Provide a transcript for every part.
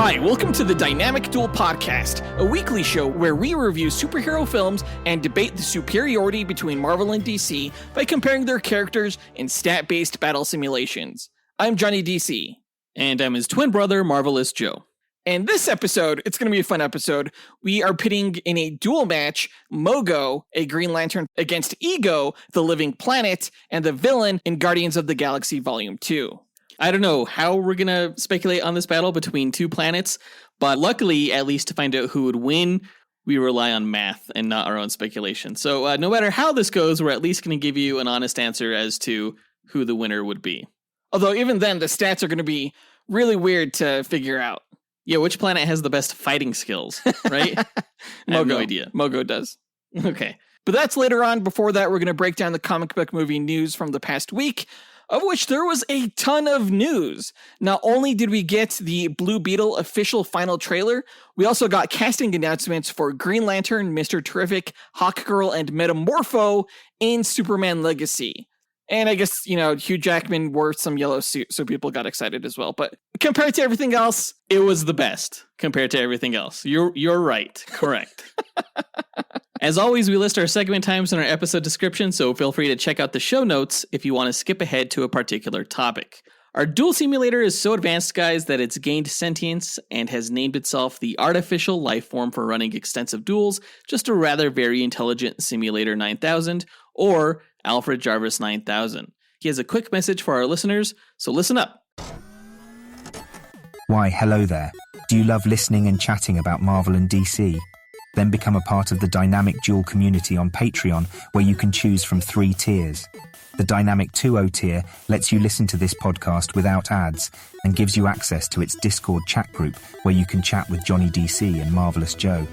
Hi, welcome to the Dynamic Duel Podcast, a weekly show where we review superhero films and debate the superiority between Marvel and DC by comparing their characters in stat-based battle simulations. I'm Johnny DC. And I'm his twin brother, Marvelous Joe. And this episode, it's going to be a fun episode. We are pitting in a duel match, Mogo, a Green Lantern, against Ego, the Living Planet, and the villain in Guardians of the Galaxy Volume 2. I don't know how we're going to speculate on this battle between two planets, but luckily, at least to find out who would win, we rely on math and not our own speculation. So no matter how this goes, we're at least going to give you an honest answer as to who the winner would be. Although even then, the stats are going to be really weird to figure out. Yeah, which planet has the best fighting skills, right? I have no idea. Mogo does. Okay. But that's later on. Before that, we're going to break down the comic book movie news from the past week, of which there was a ton of news. Not only did we get the Blue Beetle official final trailer, we also got casting announcements for Green Lantern, Mr. Terrific, Hawkgirl, and Metamorpho in Superman Legacy. And I guess, Hugh Jackman wore some yellow suit, so people got excited as well. But compared to everything else, it was the best compared to everything else. You're right. Correct. As always, we list our segment times in our episode description, so feel free to check out the show notes if you want to skip ahead to a particular topic. Our duel simulator is so advanced, guys, that it's gained sentience and has named itself the artificial life form for running extensive duels, just a rather very intelligent Simulator 9000, or Alfred Jarvis 9000. He has a quick message for our listeners, so listen up. Why, hello there. Do you love listening and chatting about Marvel and DC? Then become a part of the Dynamic Duel community on Patreon, where you can choose from 3 tiers. The Dynamic 2.0 tier lets you listen to this podcast without ads and gives you access to its Discord chat group, where you can chat with Johnny DC and Marvelous Joe.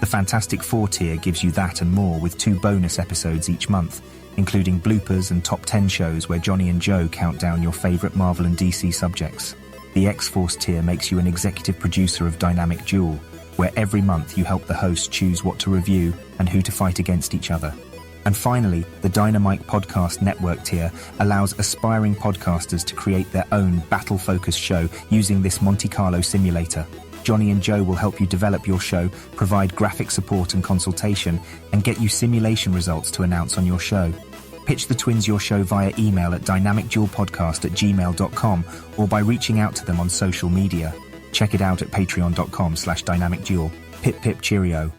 The Fantastic 4 tier gives you that and more with 2 bonus episodes each month, including bloopers and top 10 shows where Johnny and Joe count down your favourite Marvel and DC subjects. The X-Force tier makes you an executive producer of Dynamic Duel, where every month you help the host choose what to review and who to fight against each other. And finally, the Dynamite Podcast Network tier allows aspiring podcasters to create their own battle-focused show using this Monte Carlo simulator. Johnny and Joe will help you develop your show, provide graphic support and consultation, and get you simulation results to announce on your show. Pitch the twins your show via email at dynamicduelpodcast@gmail.com or by reaching out to them on social media. Check it out at patreon.com/dynamicduel. Pip pip cheerio.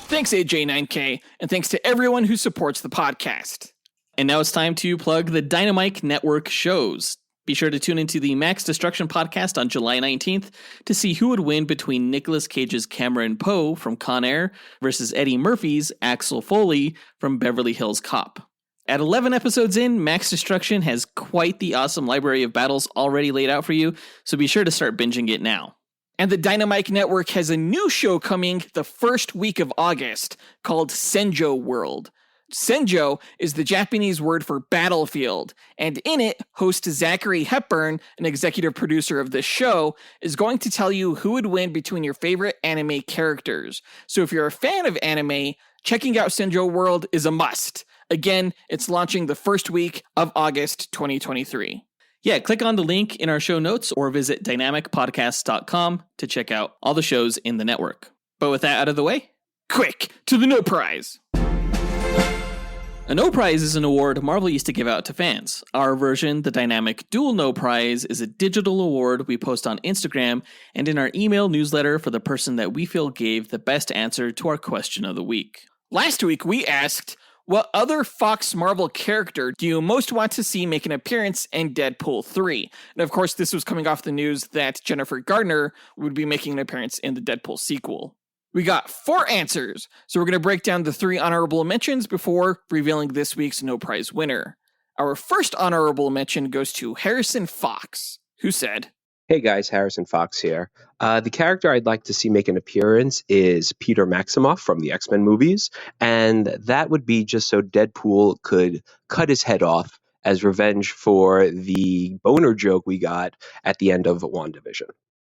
Thanks, AJ9K, and thanks to everyone who supports the podcast. And now it's time to plug the Dynamite Network shows. Be sure to tune into the Max Destruction podcast on July 19th to see who would win between Nicolas Cage's Cameron Poe from Con Air versus Eddie Murphy's Axel Foley from Beverly Hills Cop. At 11 episodes in, Max Destruction has quite the awesome library of battles already laid out for you, so be sure to start binging it now. And the Dynamite Network has a new show coming the first week of August called Senjo World. Senjo is the Japanese word for battlefield, and in it, host Zachary Hepburn, an executive producer of this show, is going to tell you who would win between your favorite anime characters. So if you're a fan of anime, checking out Senjo World is a must. Again, it's launching the first week of August 2023. Yeah, click on the link in our show notes or visit dynamicpodcasts.com to check out all the shows in the network. But with that out of the way, quick to the No Prize. A No Prize is an award Marvel used to give out to fans. Our version, the Dynamic Duel No Prize, is a digital award we post on Instagram and in our email newsletter for the person that we feel gave the best answer to our question of the week. Last week, we asked, what other Fox Marvel character do you most want to see make an appearance in Deadpool 3? And of course, this was coming off the news that Jennifer Gardner would be making an appearance in the Deadpool sequel. We got 4 answers, so we're going to break down the 3 honorable mentions before revealing this week's No Prize winner. Our first honorable mention goes to Harrison Fox, who said, Hey guys, Harrison Fox here. The character I'd like to see make an appearance is Peter Maximoff from the X-Men movies, and that would be just so Deadpool could cut his head off as revenge for the boner joke we got at the end of WandaVision.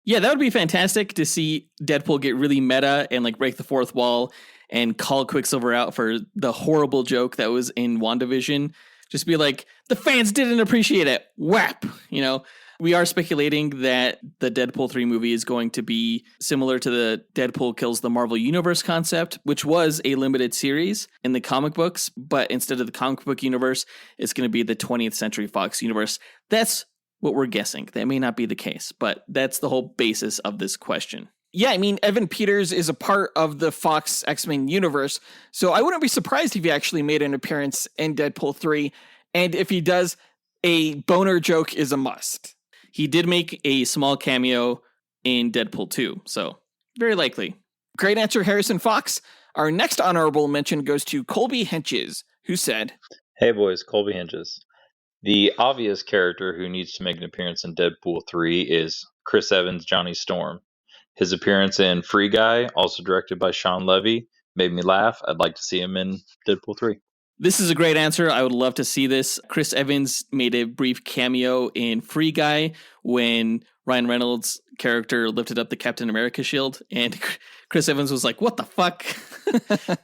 Yeah, that would be fantastic to see Deadpool get really meta and break the fourth wall and call Quicksilver out for the horrible joke that was in WandaVision. Just be like, the fans didn't appreciate it. Whap! We are speculating that the Deadpool 3 movie is going to be similar to the Deadpool Kills the Marvel Universe concept, which was a limited series in the comic books, but instead of the comic book universe, it's going to be the 20th Century Fox universe. That's what we're guessing. That may not be the case, but that's the whole basis of this question. Yeah, I mean, Evan Peters is a part of the Fox X-Men universe, so I wouldn't be surprised if he actually made an appearance in Deadpool 3, and if he does, a boner joke is a must. He did make a small cameo in Deadpool 2, so very likely. Great answer, Harrison Fox. Our next honorable mention goes to Colby Henches, who said, Hey boys, Colby Hinges. The obvious character who needs to make an appearance in Deadpool 3 is Chris Evans' Johnny Storm. His appearance in Free Guy, also directed by Sean Levy, made me laugh. I'd like to see him in Deadpool 3. This is a great answer. I would love to see this. Chris Evans made a brief cameo in Free Guy when Ryan Reynolds' character lifted up the Captain America shield, and Chris Evans was like, what the fuck?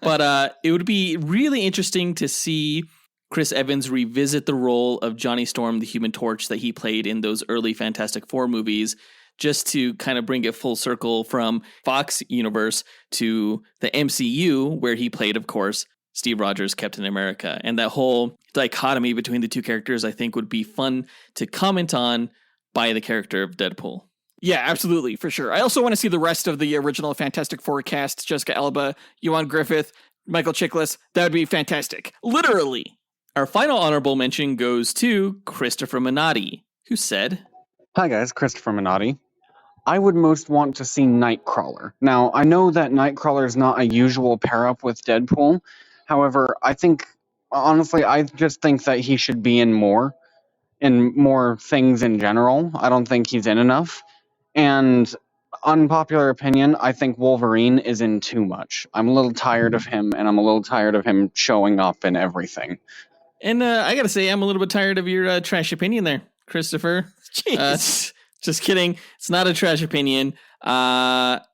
But it would be really interesting to see Chris Evans revisit the role of Johnny Storm, the Human Torch that he played in those early Fantastic Four movies, just to kind of bring it full circle from Fox universe to the MCU, where he played, of course, Steve Rogers, Captain America. And that whole dichotomy between the two characters, I think, would be fun to comment on by the character of Deadpool. Yeah, absolutely, for sure. I also want to see the rest of the original Fantastic Four cast, Jessica Alba, Ewan Griffith, Michael Chiklis. That would be fantastic. Literally. Our final honorable mention goes to Christopher Minotti, who said, Hi guys, Christopher Minotti. I would most want to see Nightcrawler. Now, I know that Nightcrawler is not a usual pair-up with Deadpool. However, I just think that he should be in more things in general. I don't think he's in enough. And unpopular opinion, I think Wolverine is in too much. I'm a little tired of him, and I'm a little tired of him showing up in everything. And I gotta say, I'm a little bit tired of your trash opinion there, Christopher. Just kidding. It's not a trash opinion. But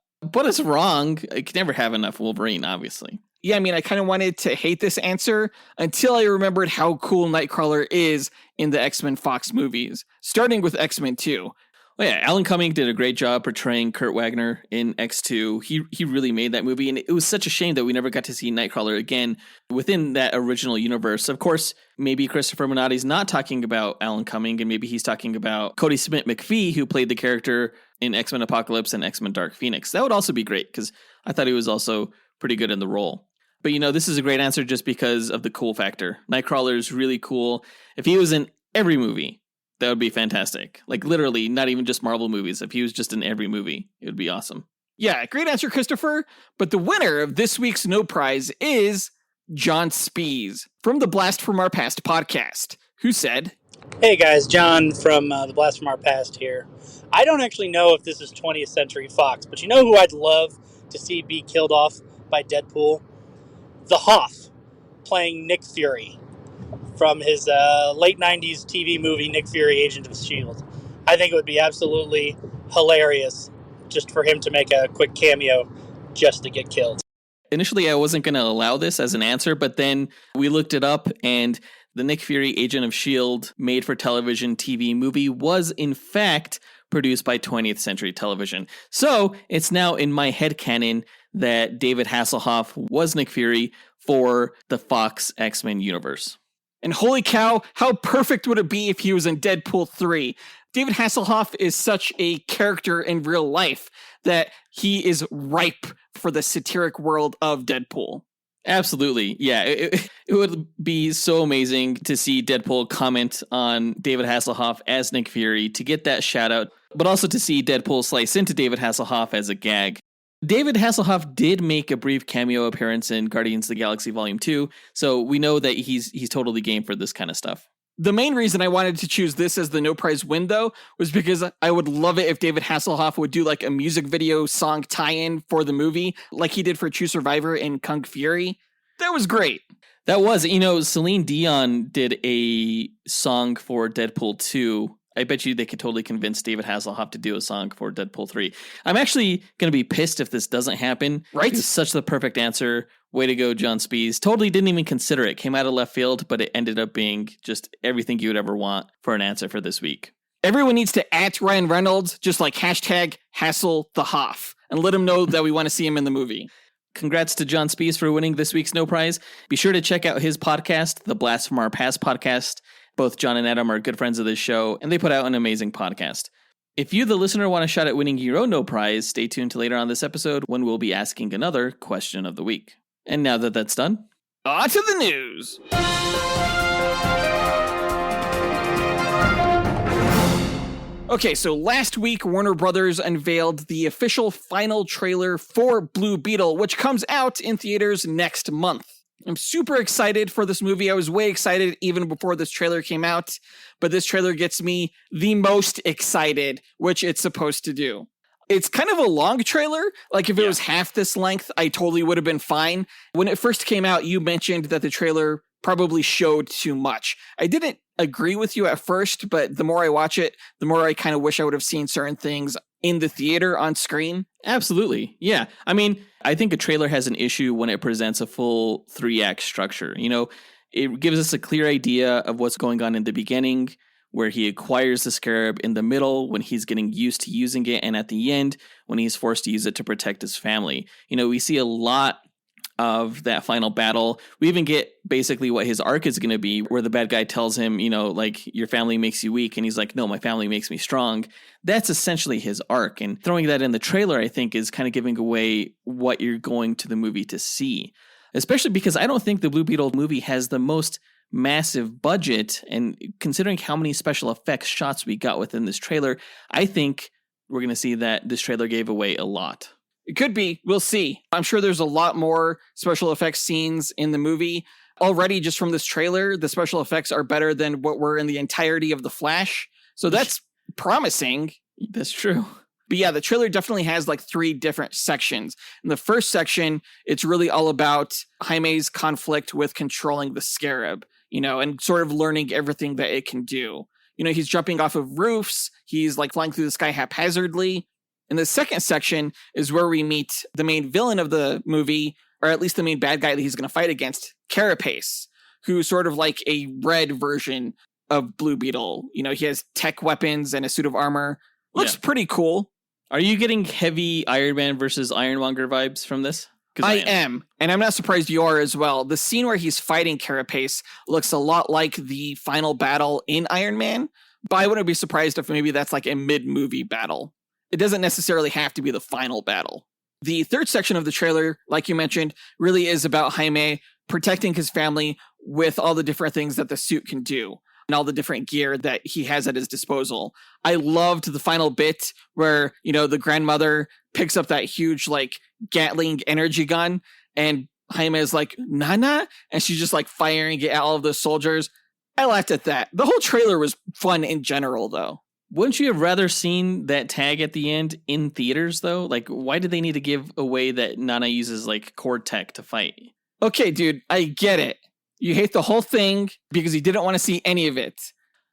it's wrong. You can never have enough Wolverine, obviously. Yeah, I mean, I kind of wanted to hate this answer until I remembered how cool Nightcrawler is in the X-Men Fox movies, starting with X-Men 2. Well, yeah, Alan Cumming did a great job portraying Kurt Wagner in X2. He really made that movie, and it was such a shame that we never got to see Nightcrawler again within that original universe. Of course, maybe Christopher Minotti's not talking about Alan Cumming, and maybe he's talking about Cody Smith McPhee, who played the character in X-Men Apocalypse and X-Men Dark Phoenix. That would also be great, because I thought he was also pretty good in the role. But, this is a great answer just because of the cool factor. Nightcrawler is really cool. If he was in every movie, that would be fantastic. Like, literally, not even just Marvel movies. If he was just in every movie, it would be awesome. Yeah, great answer, Christopher. But the winner of this week's No Prize is John Speas from the Blast from Our Past podcast, who said, Hey guys, John from the Blast from Our Past here. I don't actually know if this is 20th Century Fox, but you know who I'd love to see be killed off by Deadpool? The Hoff, playing Nick Fury from his late 90s TV movie, Nick Fury, Agent of S.H.I.E.L.D. I think it would be absolutely hilarious just for him to make a quick cameo just to get killed. Initially, I wasn't going to allow this as an answer, but then we looked it up, and the Nick Fury Agent of S.H.I.E.L.D. made-for-television TV movie was, in fact, produced by 20th Century Television. So it's now in my headcanon that David Hasselhoff was Nick Fury for the Fox X-Men universe. And holy cow, how perfect would it be if he was in Deadpool 3? David Hasselhoff is such a character in real life that he is ripe for the satiric world of Deadpool. Absolutely. Yeah, it would be so amazing to see Deadpool comment on David Hasselhoff as Nick Fury to get that shout out, but also to see Deadpool slice into David Hasselhoff as a gag. David Hasselhoff did make a brief cameo appearance in Guardians of the Galaxy Volume 2, so we know that he's totally game for this kind of stuff. The main reason I wanted to choose this as the No Prize win, though, was because I would love it if David Hasselhoff would do like a music video song tie-in for the movie, like he did for True Survivor and Kung Fury. That was great. That was, Celine Dion did a song for Deadpool 2. I bet you they could totally convince David Hasselhoff to do a song for Deadpool 3. I'm actually going to be pissed if this doesn't happen. Right? It's such the perfect answer. Way to go, John Speas. Totally didn't even consider it. Came out of left field, but it ended up being just everything you would ever want for an answer for this week. Everyone needs to @ Ryan Reynolds, just like hashtag hassle the Hoff, and let him know that we want to see him in the movie. Congrats to John Speas for winning this week's No Prize. Be sure to check out his podcast, the Blast from Our Past podcast. Both John and Adam are good friends of this show, and they put out an amazing podcast. If you, the listener, want a shot at winning your own No Prize, stay tuned to later on this episode when we'll be asking another question of the week. And now that that's done, on to the news. Okay, so last week, Warner Brothers unveiled the official final trailer for Blue Beetle, which comes out in theaters next month. I'm super excited for this movie. I was way excited even before this trailer came out, but this trailer gets me the most excited, which it's supposed to do. It's kind of a long trailer. Like, if it was half this length, I totally would have been fine. When it first came out, you mentioned that the trailer probably showed too much. I didn't agree with you at first, but the more I watch it, the more I kind of wish I would have seen certain things in the theater on screen. Absolutely. Yeah. I mean, I think a trailer has an issue when it presents a full 3-act structure. You know, it gives us a clear idea of what's going on in the beginning, where he acquires the scarab, in the middle when he's getting used to using it, and at the end when he's forced to use it to protect his family. You know, we see a lot of that final battle. We even get basically what his arc is going to be, where the bad guy tells him, you know, like, your family makes you weak. And he's like, no, my family makes me strong. That's essentially his arc. And throwing that in the trailer, I think, is kind of giving away what you're going to the movie to see, especially because I don't think the Blue Beetle movie has the most massive budget. And considering how many special effects shots we got within this trailer, I think we're going to see that this trailer gave away a lot. It could be. We'll see. I'm sure there's a lot more special effects scenes in the movie. Already, just from this trailer, the special effects are better than what were in the entirety of The Flash. So that's promising. That's true. But yeah, the trailer definitely has like 3 different sections. In the first section, it's really all about Jaime's conflict with controlling the scarab, you know, and sort of learning everything that it can do. You know, he's jumping off of roofs. He's like flying through the sky haphazardly. In the second section is where we meet the main villain of the movie, or at least the main bad guy that he's going to fight against, Carapace, who's sort of like a red version of Blue Beetle. You know, he has tech weapons and a suit of armor. Looks pretty cool. Are you getting heavy Iron Man versus Ironmonger vibes from this? I am. And I'm not surprised you are as well. The scene where he's fighting Carapace looks a lot like the final battle in Iron Man, but I wouldn't be surprised if maybe that's like a mid-movie battle. It doesn't necessarily have to be the final battle. The third section of the trailer, like you mentioned, really is about Jaime protecting his family with all the different things that the suit can do and all the different gear that he has at his disposal. I loved the final bit where, you know, the grandmother picks up that huge, like, Gatling energy gun, and Jaime is like, Nana? And she's just, like, firing it at all of those soldiers. I laughed at that. The whole trailer was fun in general, though. Wouldn't you have rather seen that tag at the end in theaters, though? Like, why did they need to give away that Nana uses, like, core tech to fight? Okay, dude, I get it. You hate the whole thing because you didn't want to see any of it.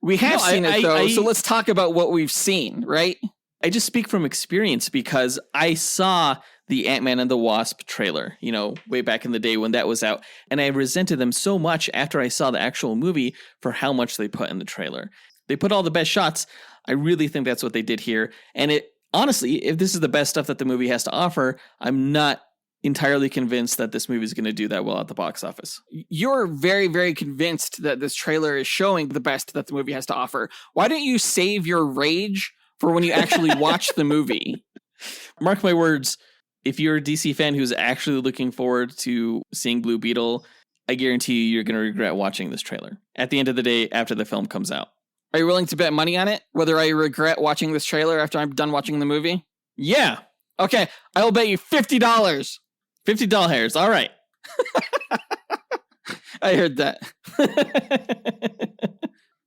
We have seen it, though, so let's talk about what we've seen, right? I just speak from experience because I saw the Ant-Man and the Wasp trailer, you know, way back in the day when that was out, and I resented them so much after I saw the actual movie for how much they put in the trailer. They put all the best shots. I really think that's what they did here. And it, honestly, if this is the best stuff that the movie has to offer, I'm not entirely convinced that this movie is going to do that well at the box office. You're very, very convinced that this trailer is showing the best that the movie has to offer. Why don't you save your rage for when you actually watch the movie? Mark my words, if you're a DC fan who's actually looking forward to seeing Blue Beetle, I guarantee you're going to regret watching this trailer at the end of the day after the film comes out. Are you willing to bet money on it? Whether I regret watching this trailer after I'm done watching the movie? Yeah. Okay, I will bet you $50. $50 hairs. All right. I heard that.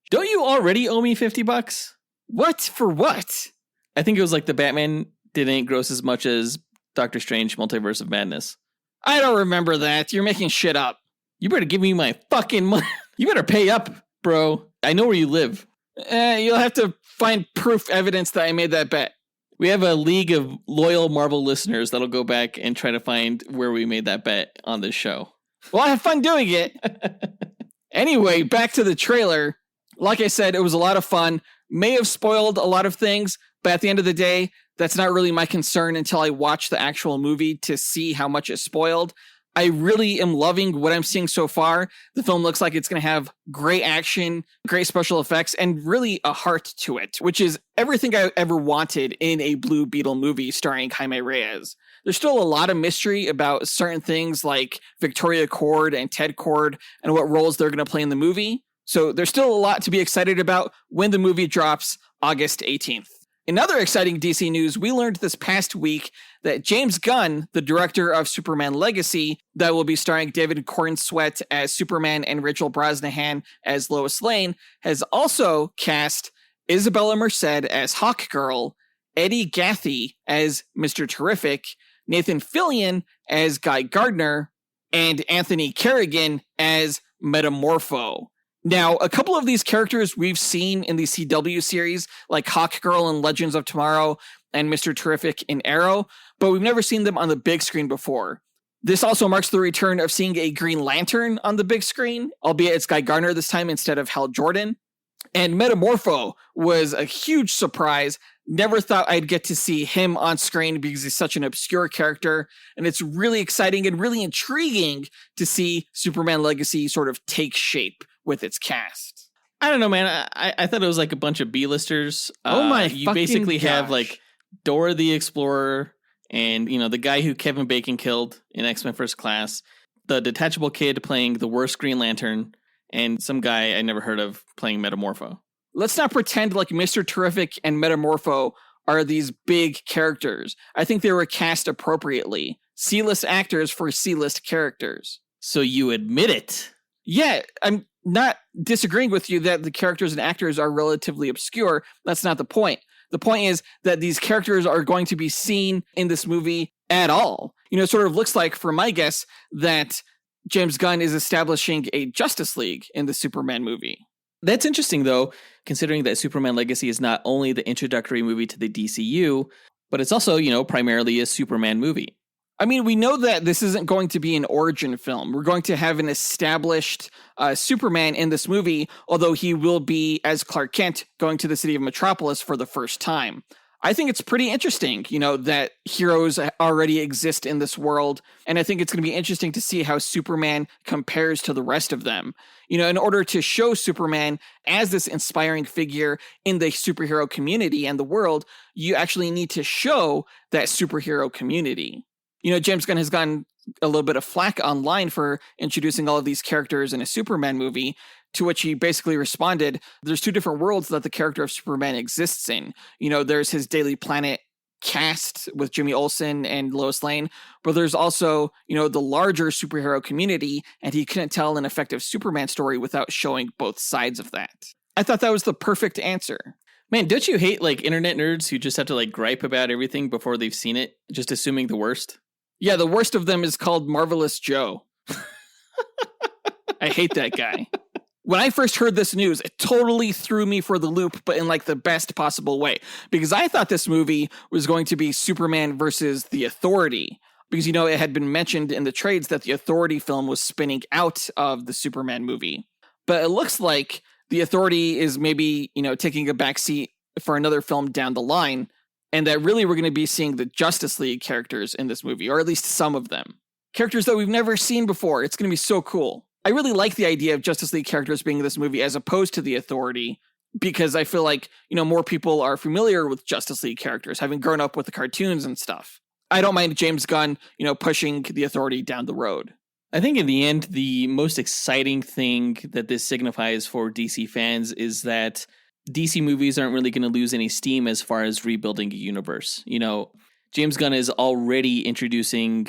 Don't you already owe me $50? What? For what? I think it was like the Batman didn't gross as much as Doctor Strange Multiverse of Madness. I don't remember that. You're making shit up. You better give me my fucking money. You better pay up, bro. I know where you live. You'll have to find proof evidence that I made that bet. We have a league of loyal Marvel listeners that'll go back and try to find where we made that bet on this show. Well, I have fun doing it. Anyway, back to the trailer. Like I said, it was a lot of fun. may have spoiled a lot of things, but at the end of the day, that's not really my concern until I watch the actual movie to see how much is spoiled. I really am loving what I'm seeing so far. The film looks like it's going to have great action, great special effects, and really a heart to it, which is everything I ever wanted in a Blue Beetle movie starring Jaime Reyes. There's still a lot of mystery about certain things like Victoria Cord and Ted Cord and what roles they're going to play in the movie. So there's still a lot to be excited about when the movie drops August 18th. In other exciting DC news, we learned this past week that James Gunn, the director of Superman Legacy, that will be starring David Cornsweet as Superman and Rachel Brosnahan as Lois Lane, has also cast Isabella Merced as Hawkgirl, Eddie Gathie as Mr. Terrific, Nathan Fillion as Guy Gardner, and Anthony Kerrigan as Metamorpho. Now, a couple of these characters we've seen in the CW series, like Hawkgirl in Legends of Tomorrow and Mr. Terrific in Arrow, but we've never seen them on the big screen before. This also marks the return of seeing a Green Lantern on the big screen, albeit it's Guy Gardner this time instead of Hal Jordan. And Metamorpho was a huge surprise. Never thought I'd get to see him on screen because he's such an obscure character. And it's really exciting and really intriguing to see Superman Legacy sort of take shape with its cast. I don't know, man. I thought it was like a bunch of B-listers. You fucking basically have gosh. like Dora the Explorer and, you know, the guy who Kevin Bacon killed in X-Men First Class, the detachable kid playing the worst Green Lantern, and some guy I never heard of playing Metamorpho. Let's not pretend like Mr. Terrific and Metamorpho are these big characters. I think they were cast appropriately. C-list actors for C-list characters. So you admit it. Yeah, I'm not disagreeing with you that the characters and actors are relatively obscure. That's not the point. The point is that these characters are going to be seen in this movie at all. You know, it sort of looks like, for my guess, that James Gunn is establishing a Justice League in the Superman movie. That's interesting, though, considering that Superman Legacy is not only the introductory movie to the DCU, but it's also, you know, primarily a Superman movie. I mean, we know that this isn't going to be an origin film. We're going to have an established Superman in this movie, although he will be, as Clark Kent, going to the city of Metropolis for the first time. I think it's pretty interesting, you know, that heroes already exist in this world. And I think it's going to be interesting to see how Superman compares to the rest of them. You know, in order to show Superman as this inspiring figure in the superhero community and the world, you actually need to show that superhero community. You know, James Gunn has gotten a little bit of flack online for introducing all of these characters in a Superman movie, to which he basically responded, there's two different worlds that the character of Superman exists in. You know, there's his Daily Planet cast with Jimmy Olsen and Lois Lane, but there's also, you know, the larger superhero community, and he couldn't tell an effective Superman story without showing both sides of that. I thought that was the perfect answer. Man, don't you hate, like, internet nerds who just have to, like, gripe about everything before they've seen it, just assuming the worst? Yeah, the worst of them is called Marvelous Joe. I hate that guy. When I first heard this news, it totally threw me for the loop, but in like the best possible way. Because I thought this movie was going to be Superman versus the Authority. Because, you know, it had been mentioned in the trades that the Authority film was spinning out of the Superman movie. But it looks like the Authority is maybe, you know, taking a backseat for another film down the line. And that really we're going to be seeing the Justice League characters in this movie, or at least some of them. Characters that we've never seen before. It's going to be so cool. I really like the idea of Justice League characters being in this movie as opposed to the Authority, because I feel like, you know, more people are familiar with Justice League characters, having grown up with the cartoons and stuff. I don't mind James Gunn, you know, pushing the Authority down the road. I think in the end, the most exciting thing that this signifies for DC fans is that DC movies aren't really going to lose any steam as far as rebuilding a universe. You know, James Gunn is already introducing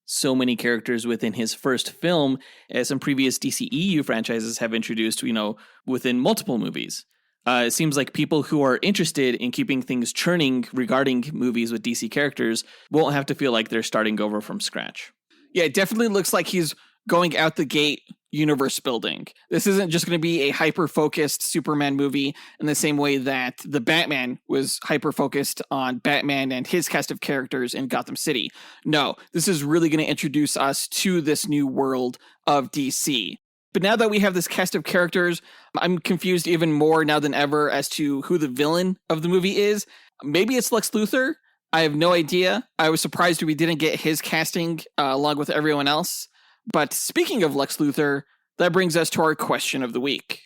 so many characters within his first film, as some previous DCEU franchises have introduced, you know, within multiple movies. It seems like people who are interested in keeping things churning regarding movies with DC characters won't have to feel like they're starting over from scratch. Yeah, it definitely looks like he's going out the gate universe building. This isn't just going to be a hyper-focused Superman movie in the same way that the Batman was hyper-focused on Batman and his cast of characters in Gotham City. No, this is really going to introduce us to this new world of DC. But now that we have this cast of characters, I'm confused even more now than ever as to who the villain of the movie is. Maybe it's Lex Luthor. I have no idea. I was surprised we didn't get his casting along with everyone else. But speaking of Lex Luthor, that brings us to our question of the week.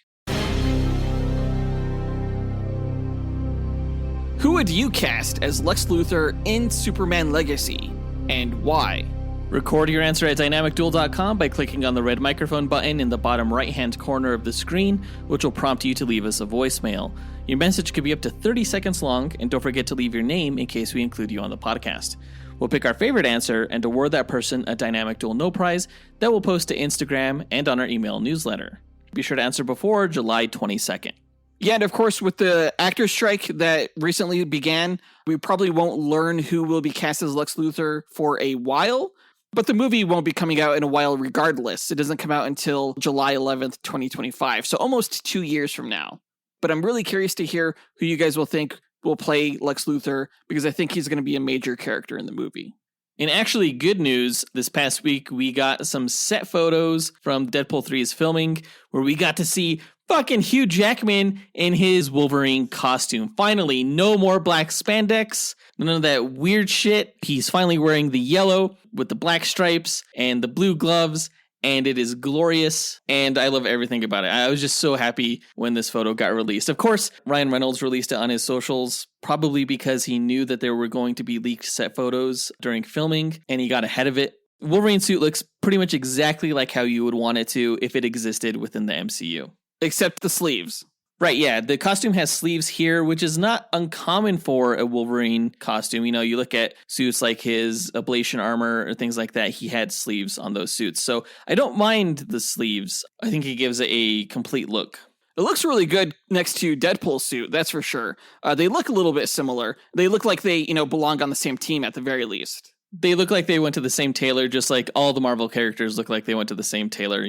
Who would you cast as Lex Luthor in Superman Legacy, and why? Record your answer at dynamicduel.com by clicking on the red microphone button in the bottom right-hand corner of the screen, which will prompt you to leave us a voicemail. Your message could be up to 30 seconds long, and don't forget to leave your name in case we include you on the podcast. We'll pick our favorite answer and award that person a Dynamic Duel No Prize that we'll post to Instagram and on our email newsletter. Be sure to answer before July 22nd. Yeah, and of course, with the actor strike that recently began, we probably won't learn who will be cast as Lex Luthor for a while. But the movie won't be coming out in a while regardless. It doesn't come out until July 11th, 2025, so almost 2 years from now. But I'm really curious to hear who you guys will think will play Lex Luthor, because I think he's going to be a major character in the movie. In actually good news, this past week we got some set photos from Deadpool 3's filming where we got to see fucking Hugh Jackman in his Wolverine costume. Finally, no more black spandex, none of that weird shit. He's finally wearing the yellow with the black stripes and the blue gloves, and it is glorious, and I love everything about it. I was just so happy when this photo got released. Of course, Ryan Reynolds released it on his socials, probably because he knew that there were going to be leaked set photos during filming, and he got ahead of it. Wolverine suit looks pretty much exactly like how you would want it to if it existed within the MCU. Except the sleeves. Right, yeah. The costume has sleeves here, which is not uncommon for a Wolverine costume. You know, you look at suits like his ablation armor or things like that, he had sleeves on those suits. So I don't mind the sleeves. I think it gives it a complete look. It looks really good next to Deadpool's suit, that's for sure. They look a little bit similar. They look like they, belong on the same team at the very least. They look like they went to the same tailor, just like all the Marvel characters look like they went to the same tailor,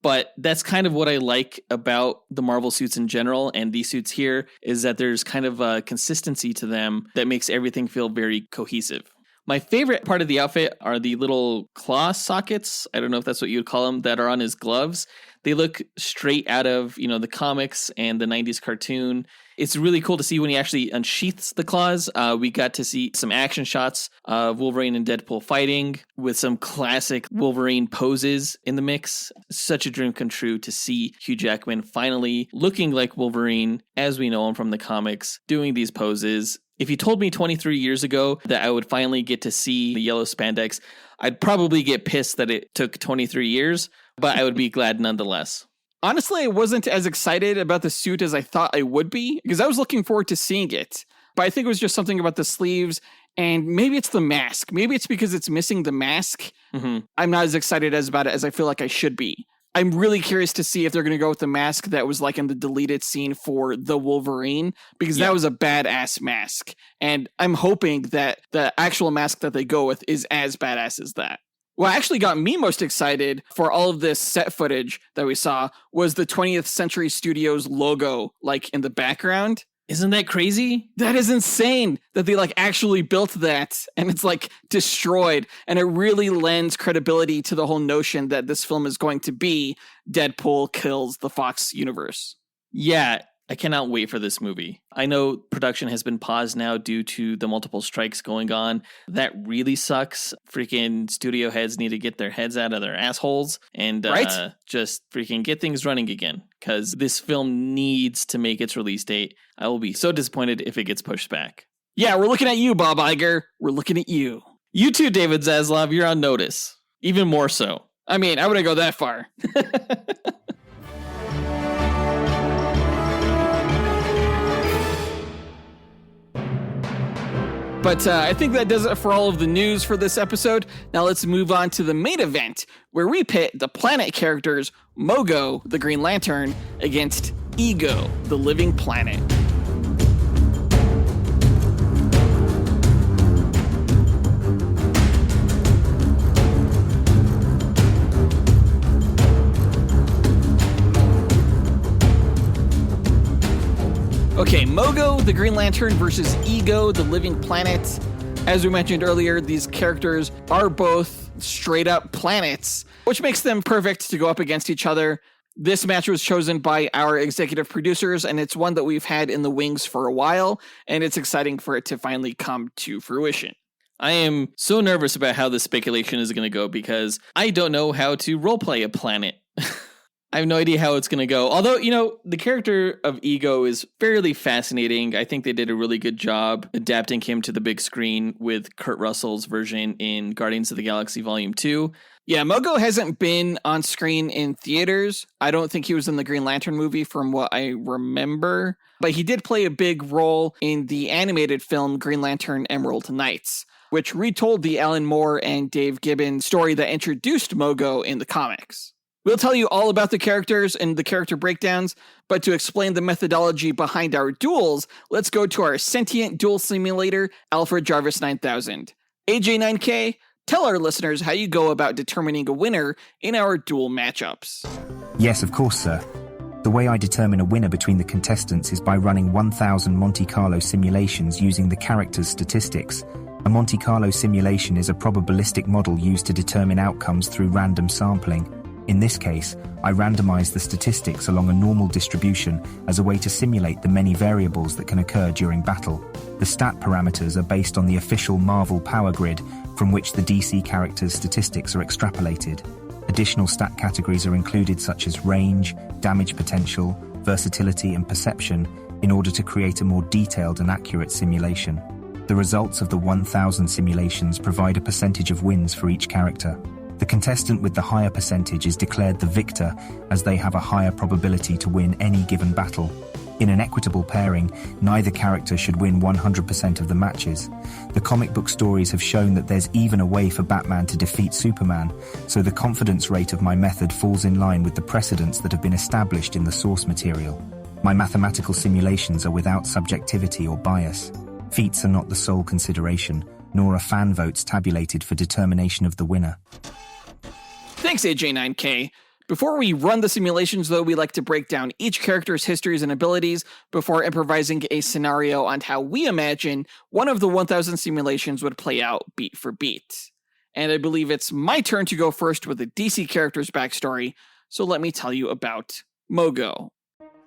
But that's kind of what I like about the Marvel suits in general, and these suits here, is that there's kind of a consistency to them that makes everything feel very cohesive. My favorite part of the outfit are the little claw sockets, I don't know if that's what you would call them, that are on his gloves. They look straight out of, the comics and the 90s cartoon. It's really cool to see when he actually unsheaths the claws. We got to see some action shots of Wolverine and Deadpool fighting with some classic Wolverine poses in the mix. Such a dream come true to see Hugh Jackman finally looking like Wolverine as we know him from the comics, doing these poses. If you told me 23 years ago that I would finally get to see the yellow spandex, I'd probably get pissed that it took 23 years, but I would be glad nonetheless. Honestly, I wasn't as excited about the suit as I thought I would be, because I was looking forward to seeing it. But I think it was just something about the sleeves, and maybe it's the mask. Maybe it's because it's missing the mask. Mm-hmm. I'm not as excited about it as I feel like I should be. I'm really curious to see if they're going to go with the mask that was like in the deleted scene for the Wolverine, because that was a badass mask. And I'm hoping that the actual mask that they go with is as badass as that. What actually got me most excited for all of this set footage that we saw was the 20th Century Studios logo, like in the background. Isn't that crazy? That is insane that they actually built that and it's destroyed. And it really lends credibility to the whole notion that this film is going to be Deadpool kills the Fox universe. Yeah, I cannot wait for this movie. I know production has been paused now due to the multiple strikes going on. That really sucks. Freaking studio heads need to get their heads out of their assholes and just freaking get things running again, because this film needs to make its release date. I will be so disappointed if it gets pushed back. Yeah, we're looking at you, Bob Iger. We're looking at you. You too, David Zaslav. You're on notice. Even more so. I mean, I wouldn't go that far. But I think that does it for all of the news for this episode. Now let's move on to the main event, where we pit the planet characters Mogo, the Green Lantern, against Ego, the Living Planet. Okay, Mogo, the Green Lantern, versus Ego, the Living Planet. As we mentioned earlier, these characters are both straight up planets, which makes them perfect to go up against each other. This match was chosen by our executive producers, and it's one that we've had in the wings for a while, and it's exciting for it to finally come to fruition. I am so nervous about how this speculation is going to go because I don't know how to roleplay a planet. I have no idea how it's going to go. Although, the character of Ego is fairly fascinating. I think they did a really good job adapting him to the big screen with Kurt Russell's version in Guardians of the Galaxy Volume 2. Yeah, Mogo hasn't been on screen in theaters. I don't think he was in the Green Lantern movie from what I remember. But he did play a big role in the animated film Green Lantern Emerald Knights, which retold the Alan Moore and Dave Gibbons story that introduced Mogo in the comics. We'll tell you all about the characters and the character breakdowns, but to explain the methodology behind our duels, let's go to our sentient duel simulator, Alfred Jarvis 9000. AJ9K, tell our listeners how you go about determining a winner in our duel matchups. Yes, of course, sir. The way I determine a winner between the contestants is by running 1,000 Monte Carlo simulations using the character's statistics. A Monte Carlo simulation is a probabilistic model used to determine outcomes through random sampling. In this case, I randomize the statistics along a normal distribution as a way to simulate the many variables that can occur during battle. The stat parameters are based on the official Marvel power grid from which the DC character's statistics are extrapolated. Additional stat categories are included such as range, damage potential, versatility, and perception in order to create a more detailed and accurate simulation. The results of the 1,000 simulations provide a percentage of wins for each character. The contestant with the higher percentage is declared the victor, as they have a higher probability to win any given battle. In an equitable pairing, neither character should win 100% of the matches. The comic book stories have shown that there's even a way for Batman to defeat Superman, so the confidence rate of my method falls in line with the precedents that have been established in the source material. My mathematical simulations are without subjectivity or bias. Feats are not the sole consideration, nor are fan votes tabulated for determination of the winner. Thanks, AJ9K. Before we run the simulations, though, we like to break down each character's histories and abilities before improvising a scenario on how we imagine one of the 1,000 simulations would play out beat for beat. And I believe it's my turn to go first with the DC character's backstory, so let me tell you about Mogo.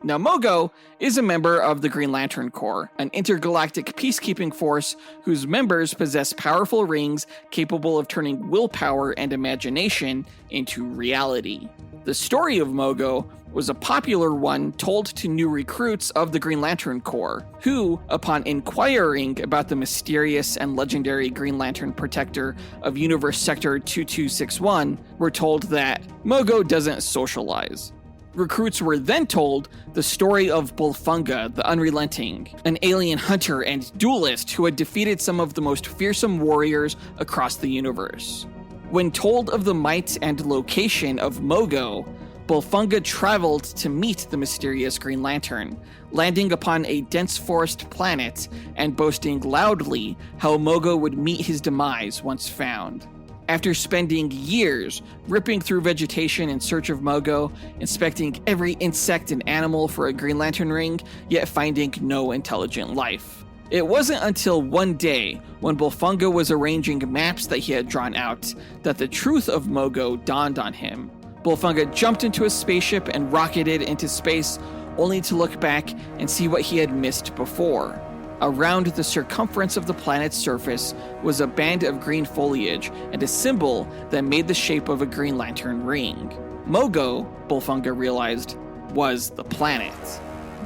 Now, Mogo is a member of the Green Lantern Corps, an intergalactic peacekeeping force whose members possess powerful rings capable of turning willpower and imagination into reality. The story of Mogo was a popular one told to new recruits of the Green Lantern Corps, who, upon inquiring about the mysterious and legendary Green Lantern protector of Universe Sector 2261, were told that Mogo doesn't socialize. Recruits were then told the story of Bolfunga the Unrelenting, an alien hunter and duelist who had defeated some of the most fearsome warriors across the universe. When told of the might and location of Mogo, Bolfunga traveled to meet the mysterious Green Lantern, landing upon a dense forest planet and boasting loudly how Mogo would meet his demise once found. After spending years ripping through vegetation in search of Mogo, inspecting every insect and animal for a Green Lantern ring, yet finding no intelligent life. It wasn't until one day, when Bolfunga was arranging maps that he had drawn out, that the truth of Mogo dawned on him. Bolfunga jumped into a spaceship and rocketed into space, only to look back and see what he had missed before. Around the circumference of the planet's surface was a band of green foliage and a symbol that made the shape of a Green Lantern ring. Mogo, Bolfunga realized, was the planet.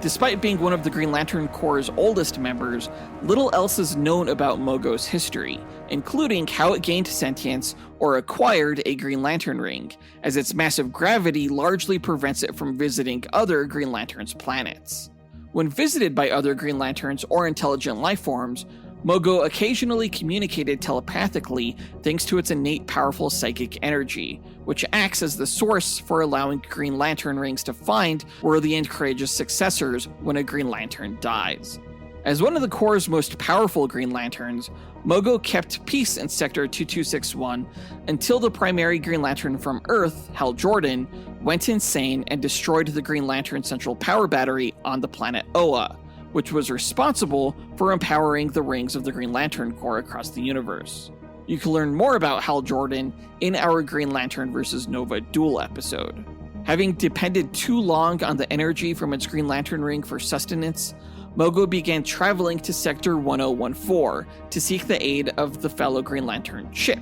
Despite being one of the Green Lantern Corps' oldest members, little else is known about Mogo's history, including how it gained sentience or acquired a Green Lantern ring, as its massive gravity largely prevents it from visiting other Green Lantern's planets. When visited by other Green Lanterns or intelligent life forms, Mogo occasionally communicated telepathically thanks to its innate powerful psychic energy, which acts as the source for allowing Green Lantern rings to find worthy and courageous successors when a Green Lantern dies. As one of the Corps' most powerful Green Lanterns, Mogo kept peace in Sector 2261 until the primary Green Lantern from Earth, Hal Jordan, went insane and destroyed the Green Lantern central power battery on the planet Oa, which was responsible for empowering the rings of the Green Lantern Corps across the universe. You can learn more about Hal Jordan in our Green Lantern vs. Nova Duel episode. Having depended too long on the energy from its Green Lantern ring for sustenance, Mogo began traveling to Sector 1014 to seek the aid of the fellow Green Lantern Chip,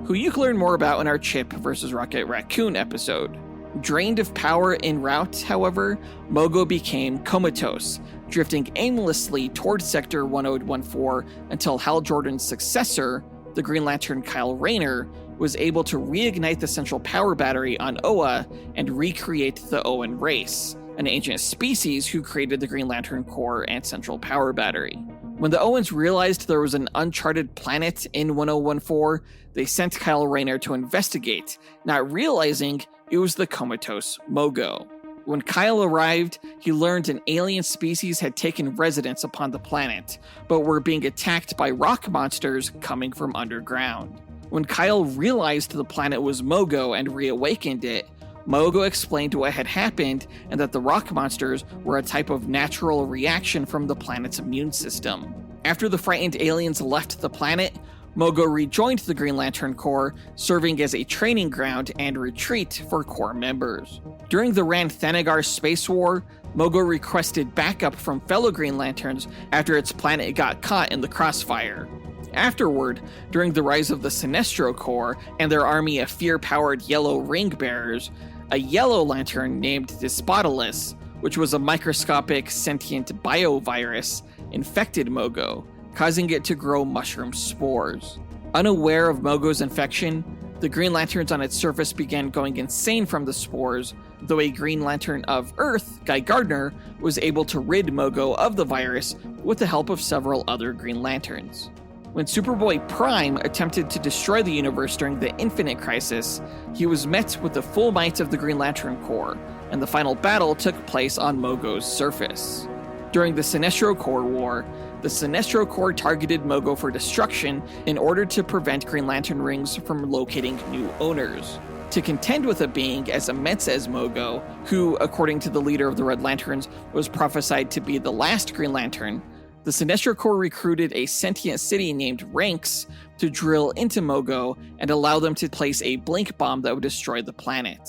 who you can learn more about in our Chip vs. Rocket Raccoon episode. Drained of power en route, however, Mogo became comatose, drifting aimlessly towards Sector 1014 until Hal Jordan's successor, the Green Lantern Kyle Rayner, was able to reignite the central power battery on Oa and recreate the Oan race, an ancient species who created the Green Lantern Corps and central power battery. When the Owens realized there was an uncharted planet in 1014, they sent Kyle Rayner to investigate, not realizing it was the comatose Mogo. When Kyle arrived, he learned an alien species had taken residence upon the planet, but were being attacked by rock monsters coming from underground. When Kyle realized the planet was Mogo and reawakened it, Mogo explained what had happened and that the rock monsters were a type of natural reaction from the planet's immune system. After the frightened aliens left the planet, Mogo rejoined the Green Lantern Corps, serving as a training ground and retreat for Corps members. During the Rann-Thanagar Space War, Mogo requested backup from fellow Green Lanterns after its planet got caught in the crossfire. Afterward, during the rise of the Sinestro Corps and their army of fear-powered yellow ring-bearers, a yellow lantern named Despotilus, which was a microscopic sentient biovirus, infected Mogo, causing it to grow mushroom spores. Unaware of Mogo's infection, the Green Lanterns on its surface began going insane from the spores, though a Green Lantern of Earth, Guy Gardner, was able to rid Mogo of the virus with the help of several other Green Lanterns. When Superboy Prime attempted to destroy the universe during the Infinite Crisis, he was met with the full might of the Green Lantern Corps, and the final battle took place on Mogo's surface. During the Sinestro Corps War, the Sinestro Corps targeted Mogo for destruction in order to prevent Green Lantern rings from locating new owners. To contend with a being as immense as Mogo, who, according to the leader of the Red Lanterns, was prophesied to be the last Green Lantern, the Sinestro Corps recruited a sentient city named Ranks to drill into Mogo and allow them to place a blink bomb that would destroy the planet.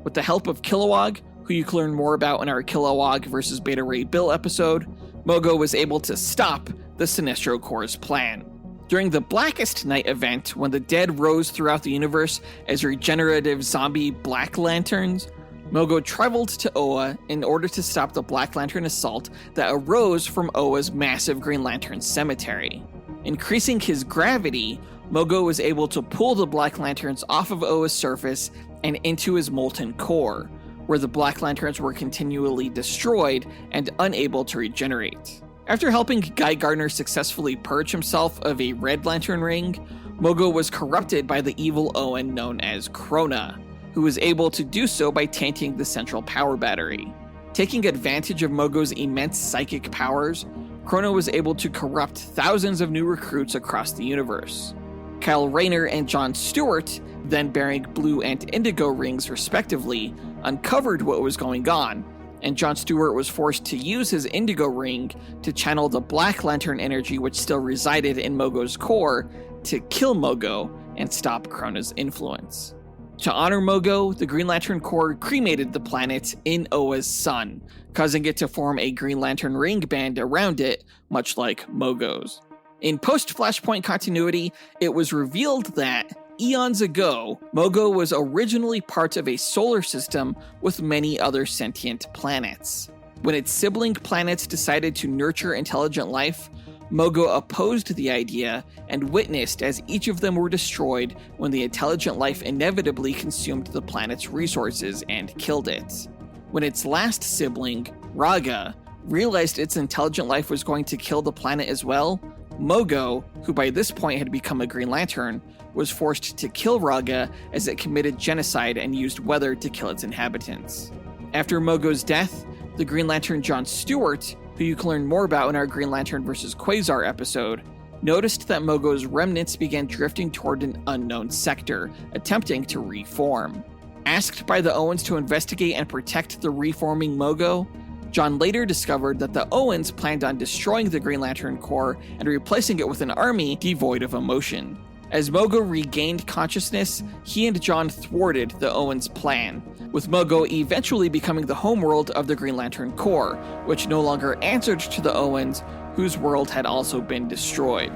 With the help of Kilowog, who you can learn more about in our Kilowog vs. Beta Ray Bill episode, Mogo was able to stop the Sinestro Corps' plan. During the Blackest Night event, when the dead rose throughout the universe as regenerative zombie Black Lanterns, Mogo traveled to Oa in order to stop the Black Lantern assault that arose from Oa's massive Green Lantern cemetery. Increasing his gravity, Mogo was able to pull the Black Lanterns off of Oa's surface and into his molten core, where the Black Lanterns were continually destroyed and unable to regenerate. After helping Guy Gardner successfully purge himself of a Red Lantern ring, Mogo was corrupted by the evil Owen known as Krona, who was able to do so by tainting the central power battery. Taking advantage of Mogo's immense psychic powers, Krona was able to corrupt thousands of new recruits across the universe. Kyle Rayner and John Stewart, then bearing blue and indigo rings respectively, uncovered what was going on, and John Stewart was forced to use his indigo ring to channel the Black Lantern energy which still resided in Mogo's core to kill Mogo and stop Krona's influence. To honor Mogo, the Green Lantern Corps cremated the planet in Oa's sun, causing it to form a Green Lantern ring band around it, much like Mogo's. In post-Flashpoint continuity, it was revealed that, eons ago, Mogo was originally part of a solar system with many other sentient planets. When its sibling planets decided to nurture intelligent life, Mogo opposed the idea and witnessed as each of them were destroyed when the intelligent life inevitably consumed the planet's resources and killed it. When its last sibling, Raga, realized its intelligent life was going to kill the planet as well, Mogo, who by this point had become a Green Lantern, was forced to kill Raga as it committed genocide and used weather to kill its inhabitants. After Mogo's death, the Green Lantern John Stewart, who you can learn more about in our Green Lantern vs. Quasar episode, noticed that Mogo's remnants began drifting toward an unknown sector, attempting to reform. Asked by the Owens to investigate and protect the reforming Mogo, John later discovered that the Owens planned on destroying the Green Lantern Corps and replacing it with an army devoid of emotion. As Mogo regained consciousness, he and John thwarted the Owens' plan, with Mogo eventually becoming the homeworld of the Green Lantern Corps, which no longer answered to the Owens, whose world had also been destroyed.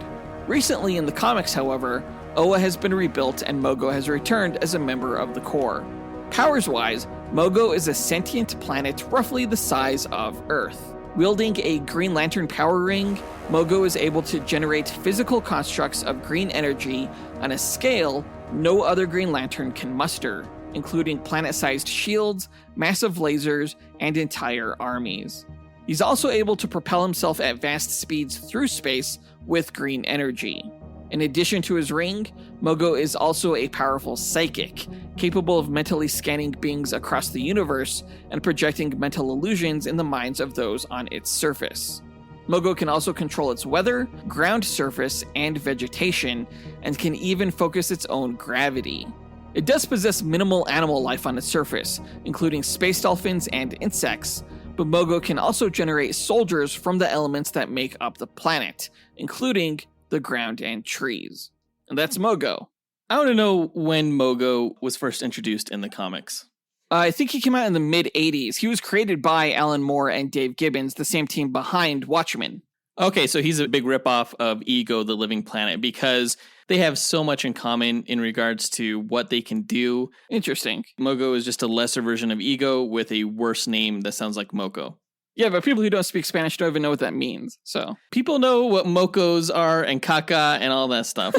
Recently in the comics, however, Oa has been rebuilt and Mogo has returned as a member of the Corps. Powers-wise, Mogo is a sentient planet roughly the size of Earth. Wielding a Green Lantern power ring, Mogo is able to generate physical constructs of green energy on a scale no other Green Lantern can muster, including planet-sized shields, massive lasers, and entire armies. He's also able to propel himself at vast speeds through space with green energy. In addition to his ring, Mogo is also a powerful psychic, capable of mentally scanning beings across the universe and projecting mental illusions in the minds of those on its surface. Mogo can also control its weather, ground surface, and vegetation, and can even focus its own gravity. It does possess minimal animal life on its surface, including space dolphins and insects, but Mogo can also generate soldiers from the elements that make up the planet, including the ground and trees. And that's Mogo. I want to know when Mogo was first introduced in the comics. I think he came out in the mid-'80s. He was created by Alan Moore and Dave Gibbons, the same team behind Watchmen. Okay, so he's a big ripoff of Ego, the Living Planet, because they have so much in common in regards to what they can do. Interesting. Mogo is just a lesser version of Ego with a worse name that sounds like Moco. Yeah, but people who don't speak Spanish don't even know what that means, so. People know what mocos are and caca and all that stuff.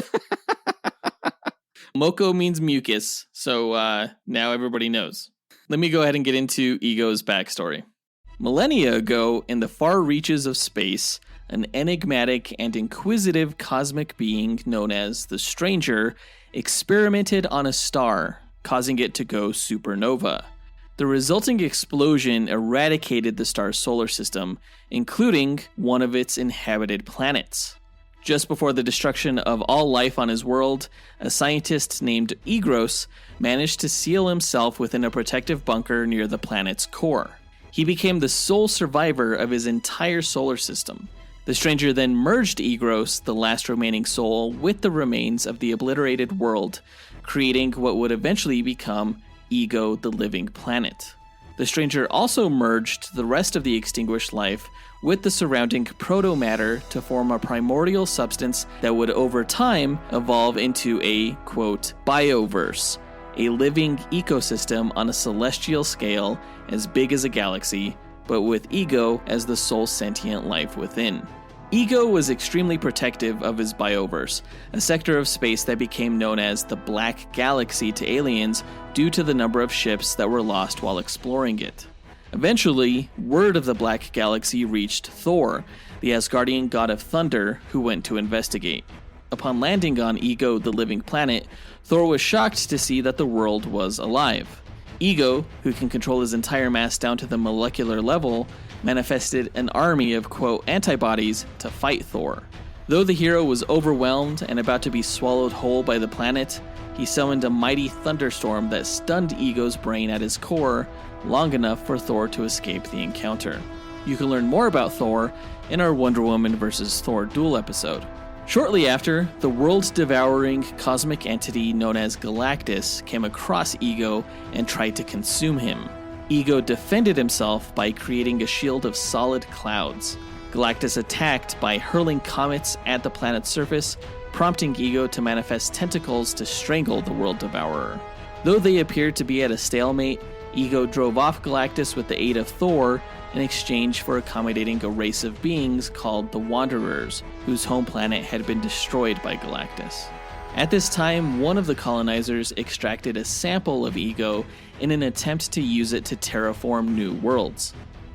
Moco means mucus, so now everybody knows. Let me go ahead and get into Ego's backstory. Millennia ago, in the far reaches of space, an enigmatic and inquisitive cosmic being known as the Stranger experimented on a star, causing it to go supernova. The resulting explosion eradicated the star's solar system, including one of its inhabited planets. Just before the destruction of all life on his world, a scientist named Egros managed to seal himself within a protective bunker near the planet's core. He became the sole survivor of his entire solar system. The Stranger then merged Egros, the last remaining soul, with the remains of the obliterated world, creating what would eventually become Ego, the Living Planet. The Stranger also merged the rest of the extinguished life with the surrounding proto-matter to form a primordial substance that would over time evolve into a, quote, bioverse, a living ecosystem on a celestial scale as big as a galaxy, but with Ego as the sole sentient life within. Ego was extremely protective of his bioverse, a sector of space that became known as the Black Galaxy to aliens due to the number of ships that were lost while exploring it. Eventually, word of the Black Galaxy reached Thor, the Asgardian god of thunder, who went to investigate. Upon landing on Ego, the Living Planet, Thor was shocked to see that the world was alive. Ego, who can control his entire mass down to the molecular level, manifested an army of, quote, antibodies to fight Thor. Though the hero was overwhelmed and about to be swallowed whole by the planet, he summoned a mighty thunderstorm that stunned Ego's brain at his core long enough for Thor to escape the encounter. You can learn more about Thor in our Wonder Woman vs. Thor Duel episode. Shortly after, the world-devouring cosmic entity known as Galactus came across Ego and tried to consume him. Ego defended himself by creating a shield of solid clouds. Galactus attacked by hurling comets at the planet's surface, prompting Ego to manifest tentacles to strangle the World Devourer. Though they appeared to be at a stalemate, Ego drove off Galactus with the aid of Thor in exchange for accommodating a race of beings called the Wanderers, whose home planet had been destroyed by Galactus. At this time, one of the colonizers extracted a sample of Ego in an attempt to use it to terraform new worlds.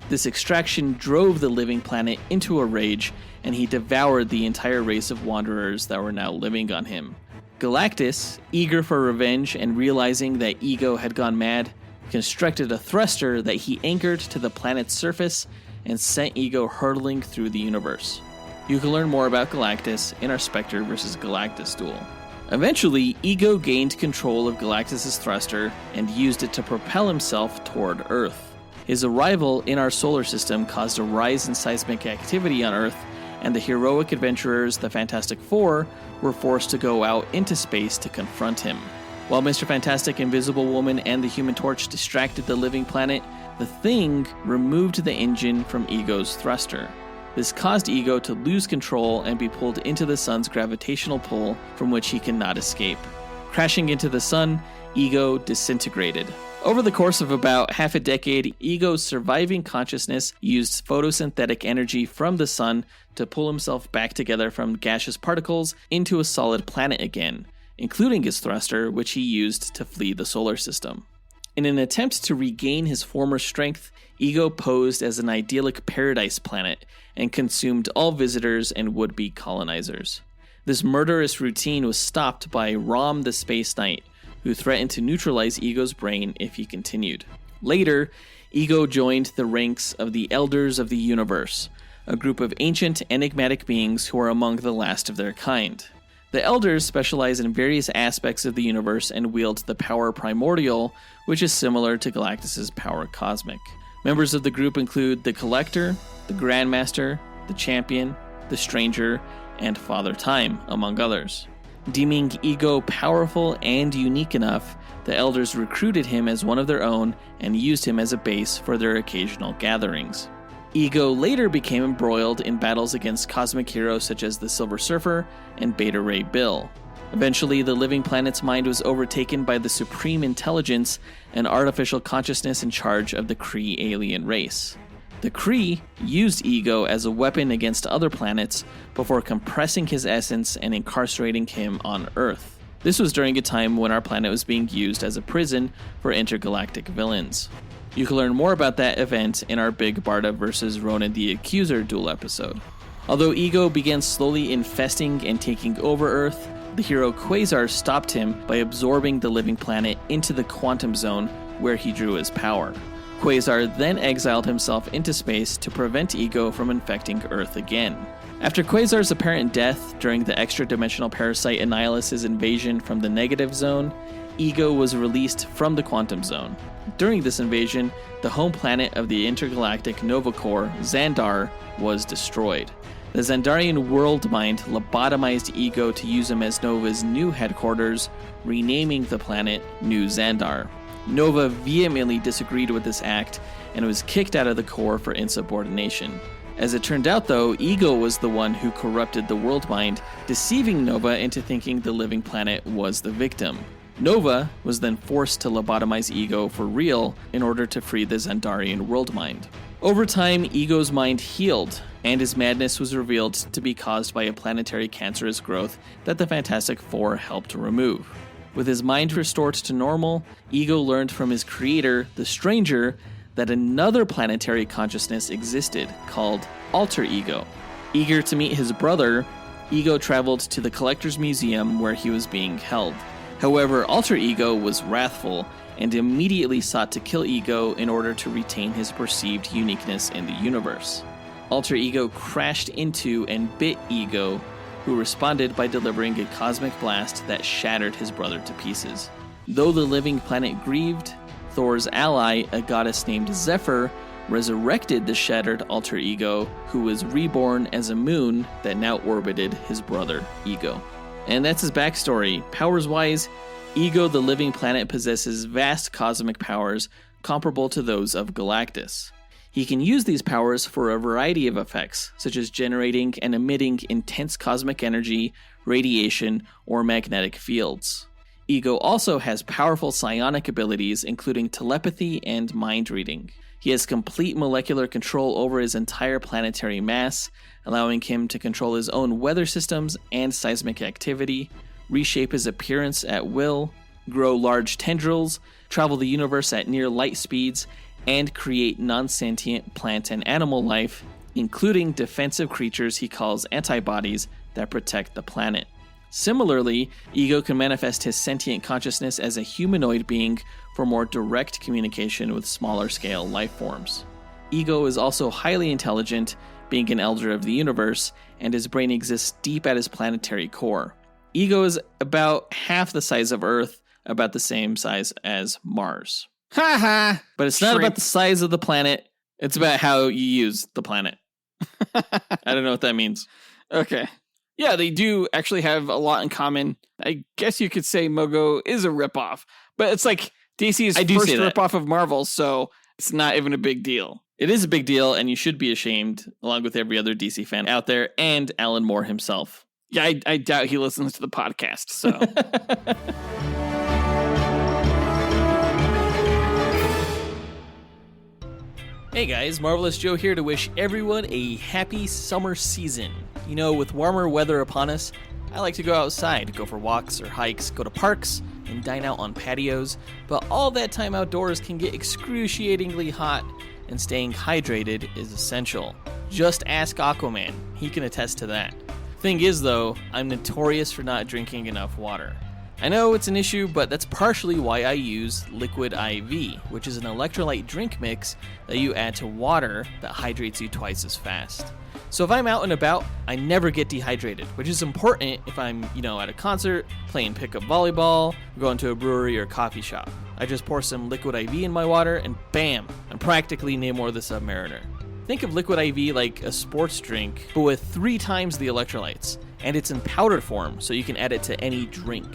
This extraction drove the Living Planet into a rage, and he devoured the entire race of Wanderers that were now living on him. Galactus, eager for revenge and realizing that Ego had gone mad, constructed a thruster that he anchored to the planet's surface and sent Ego hurtling through the universe. You can learn more about Galactus in our Spectre vs. Galactus duel. Eventually, Ego gained control of Galactus' thruster and used it to propel himself toward Earth. His arrival in our solar system caused a rise in seismic activity on Earth, and the heroic adventurers, the Fantastic Four, were forced to go out into space to confront him. While Mr. Fantastic, Invisible Woman, and the Human Torch distracted the living planet, the Thing removed the engine from Ego's thruster. This caused Ego to lose control and be pulled into the sun's gravitational pull from which he cannot escape. Crashing into the sun, Ego disintegrated. Over the course of about half a decade, Ego's surviving consciousness used photosynthetic energy from the sun to pull himself back together from gaseous particles into a solid planet again, including his thruster, which he used to flee the solar system. In an attempt to regain his former strength, Ego posed as an idyllic paradise planet and consumed all visitors and would-be colonizers. This murderous routine was stopped by Rom the Space Knight, who threatened to neutralize Ego's brain if he continued. Later, Ego joined the ranks of the Elders of the Universe, a group of ancient, enigmatic beings who are among the last of their kind. The Elders specialize in various aspects of the universe and wield the power primordial, which is similar to Galactus's power cosmic. Members of the group include the Collector, the Grandmaster, the Champion, the Stranger, and Father Time, among others. Deeming Ego powerful and unique enough, the Elders recruited him as one of their own and used him as a base for their occasional gatherings. Ego later became embroiled in battles against cosmic heroes such as the Silver Surfer and Beta Ray Bill. Eventually, the living planet's mind was overtaken by the Supreme Intelligence, an artificial consciousness in charge of the Kree alien race. The Kree used Ego as a weapon against other planets before compressing his essence and incarcerating him on Earth. This was during a time when our planet was being used as a prison for intergalactic villains. You can learn more about that event in our Big Barda vs. Ronan the Accuser duel episode. Although Ego began slowly infesting and taking over Earth, the hero Quasar stopped him by absorbing the living planet into the quantum zone where he drew his power. Quasar then exiled himself into space to prevent Ego from infecting Earth again. After Quasar's apparent death during the extra-dimensional parasite Annihilus' invasion from the negative zone, Ego was released from the quantum zone. During this invasion, the home planet of the intergalactic Nova Corps, Xandar, was destroyed. The Xandarian world mind lobotomized Ego to use him as Nova's new headquarters, renaming the planet New Xandar. Nova vehemently disagreed with this act and was kicked out of the Corps for insubordination. As it turned out, though, Ego was the one who corrupted the world mind, deceiving Nova into thinking the living planet was the victim. Nova was then forced to lobotomize Ego for real in order to free the Xandarian world mind. Over time, Ego's mind healed, and his madness was revealed to be caused by a planetary cancerous growth that the Fantastic Four helped remove. With his mind restored to normal, Ego learned from his creator, the Stranger, that another planetary consciousness existed, called Alter Ego. Eager to meet his brother, Ego traveled to the Collector's Museum where he was being held. However, Alter Ego was wrathful and immediately sought to kill Ego in order to retain his perceived uniqueness in the universe. Alter Ego crashed into and bit Ego, who responded by delivering a cosmic blast that shattered his brother to pieces. Though the living planet grieved, Thor's ally, a goddess named Zephyr, resurrected the shattered Alter Ego, who was reborn as a moon that now orbited his brother, Ego. And that's his backstory. Powers-wise, Ego the living planet possesses vast cosmic powers comparable to those of Galactus. He can use these powers for a variety of effects, such as generating and emitting intense cosmic energy, radiation, or magnetic fields. Ego also has powerful psionic abilities, including telepathy and mind reading. He has complete molecular control over his entire planetary mass, allowing him to control his own weather systems and seismic activity, reshape his appearance at will, grow large tendrils, travel the universe at near light speeds, and create non-sentient plant and animal life, including defensive creatures he calls antibodies that protect the planet. Similarly, Ego can manifest his sentient consciousness as a humanoid being for more direct communication with smaller-scale life forms. Ego is also highly intelligent, being an elder of the universe, and his brain exists deep at his planetary core. Ego is about half the size of Earth, about the same size as Mars. Ha ha! But it's not about the size of the planet, it's about how you use the planet. I don't know what that means. Okay. Yeah, they do actually have a lot in common. I guess you could say Mogo is a ripoff, but it's like DC's first ripoff of Marvel, so it's not even a big deal. It is a big deal, and you should be ashamed, along with every other DC fan out there, and Alan Moore himself. Yeah, I doubt he listens to the podcast, so... Hey guys, Marvelous Joe here to wish everyone a happy summer season. You know, with warmer weather upon us, I like to go outside, go for walks or hikes, go to parks, and dine out on patios, but all that time outdoors can get excruciatingly hot, and staying hydrated is essential. Just ask Aquaman, he can attest to that. Thing is though, I'm notorious for not drinking enough water. I know it's an issue, but that's partially why I use Liquid IV, which is an electrolyte drink mix that you add to water that hydrates you twice as fast. So if I'm out and about, I never get dehydrated, which is important if I'm, at a concert, playing pickup volleyball, going to a brewery or coffee shop. I just pour some Liquid IV in my water and bam, I'm practically Namor the Submariner. Think of Liquid IV like a sports drink, but with 3 times the electrolytes, and it's in powder form, so you can add it to any drink.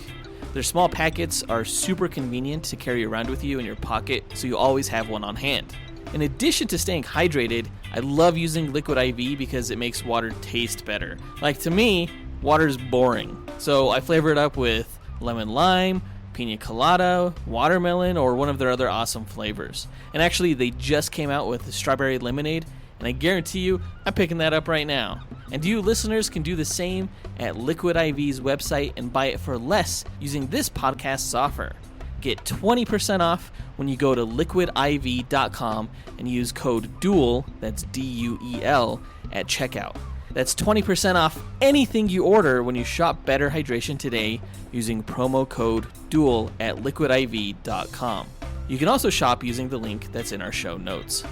Their small packets are super convenient to carry around with you in your pocket, so you always have one on hand. In addition to staying hydrated, I love using Liquid IV because it makes water taste better. Like, to me, water's boring, so I flavor it up with lemon lime, pina colada, watermelon, or one of their other awesome flavors. And actually, they just came out with the strawberry lemonade, and I guarantee you, I'm picking that up right now. And you listeners can do the same at Liquid IV's website and buy it for less using this podcast's offer. Get 20% off when you go to liquidiv.com and use code DUEL, that's DUEL, at checkout. That's 20% off anything you order when you shop Better Hydration today using promo code DUEL at liquidiv.com. You can also shop using the link that's in our show notes.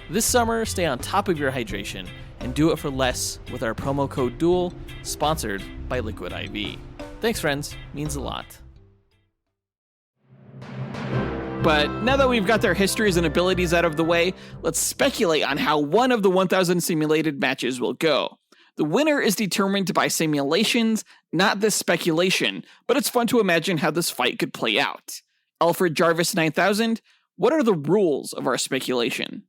This summer, stay on top of your hydration and do it for less with our promo code DUEL, sponsored by Liquid IV. Thanks, friends. Means a lot. But now that we've got their histories and abilities out of the way, let's speculate on how one of the 1,000 simulated matches will go. The winner is determined by simulations, not this speculation, but it's fun to imagine how this fight could play out. Alfred Jarvis 9000, what are the rules of our speculation?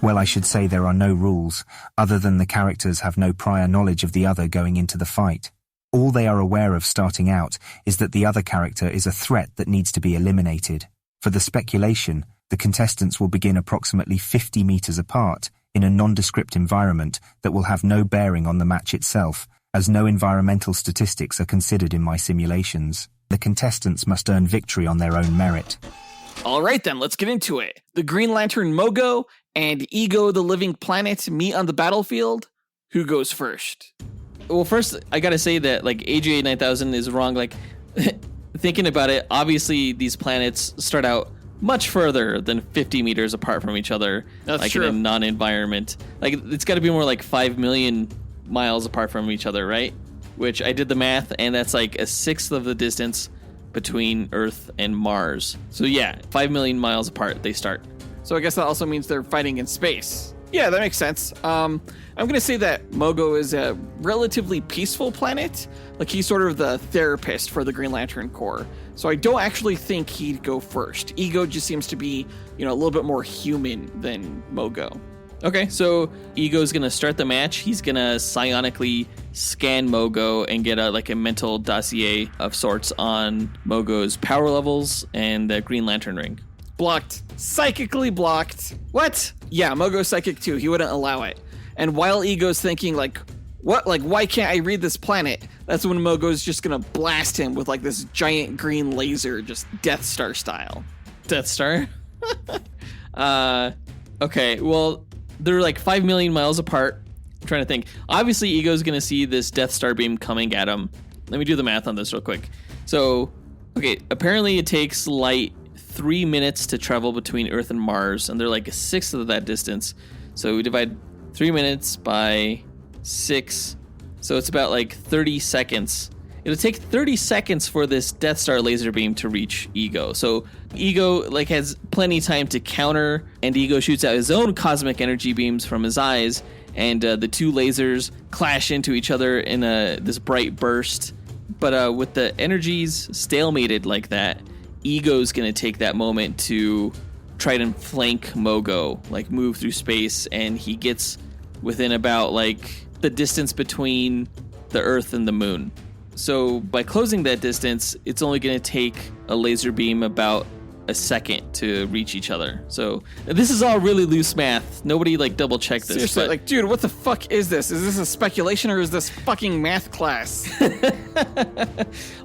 Well, I should say there are no rules, other than the characters have no prior knowledge of the other going into the fight. All they are aware of starting out is that the other character is a threat that needs to be eliminated. For the speculation, the contestants will begin approximately 50 meters apart in a nondescript environment that will have no bearing on the match itself, as no environmental statistics are considered in my simulations. The contestants must earn victory on their own merit. All right then, let's get into it. The Green Lantern Mogo and Ego the Living Planet meet on the battlefield. Who goes first? Well, first, I gotta say that, AJ 9000 is wrong. Thinking about it, obviously these planets start out much further than 50 meters apart from each other. That's true. In a non-environment. It's gotta be more like 5 million miles apart from each other, right? Which I did the math, and that's like a sixth of the distance between Earth and Mars. So yeah, 5 million miles apart they start. So I guess that also means they're fighting in space. Yeah, that makes sense. I'm going to say that Mogo is a relatively peaceful planet. He's sort of the therapist for the Green Lantern Corps. So I don't actually think he'd go first. Ego just seems to be, a little bit more human than Mogo. Okay, so Ego's going to start the match. He's going to psionically scan Mogo and get a mental dossier of sorts on Mogo's power levels and the Green Lantern ring. Blocked. Psychically blocked. What? Yeah, Mogo's psychic too. He wouldn't allow it. And while Ego's thinking, what? Why can't I read this planet? That's when Mogo's just gonna blast him with, this giant green laser, just Death Star style. Death Star? Okay, well, they're 5 million miles apart. I'm trying to think. Obviously, Ego's gonna see this Death Star beam coming at him. Let me do the math on this real quick. So, okay, apparently it takes light 3 minutes to travel between Earth and Mars, and they're a sixth of that distance. So we divide 3 minutes by 6, so it's about 30 seconds. It'll take 30 seconds for this Death Star laser beam to reach Ego. So Ego has plenty of time to counter, and Ego shoots out his own cosmic energy beams from his eyes, and the two lasers clash into each other in this bright burst. But with the energies stalemated like that, Ego's going to take that moment to try to flank Mogo, like move through space, and he gets within about like the distance between the Earth and the Moon. So by closing that distance, it's only going to take a laser beam about a second to reach each other. So this is all really loose math. Nobody like double check this. Seriously, like, dude, what the fuck is this? Is this a speculation or is this fucking math class?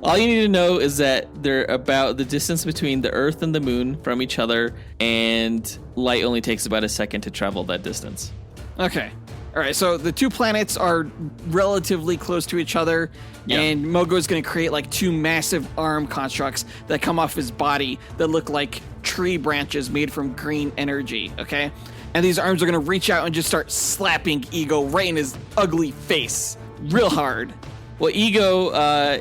All you need to know is that they're about the distance between the Earth and the Moon from each other, and light only takes about a second to travel that distance. Okay. All right, so the two planets are relatively close to each other, and Mogo's going to create like two massive arm constructs that come off his body that look like tree branches made from green energy, okay? And these arms are going to reach out and just start slapping Ego right in his ugly face real hard. Well, Ego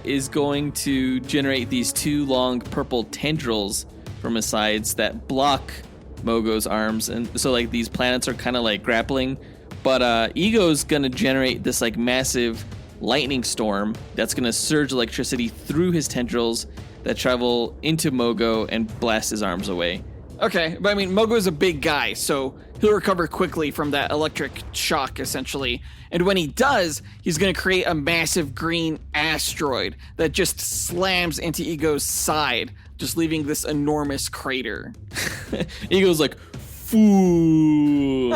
is going to generate these two long purple tendrils from his sides that block Mogo's arms, and so like these planets are kind of like grappling. But Ego's going to generate this like massive lightning storm that's going to surge electricity through his tendrils that travel into Mogo and blast his arms away. Okay, but I mean, Mogo's a big guy, so he'll recover quickly from that electric shock, essentially. And when he does, he's going to create a massive green asteroid that just slams into Ego's side, just leaving this enormous crater. Ego's like, foo.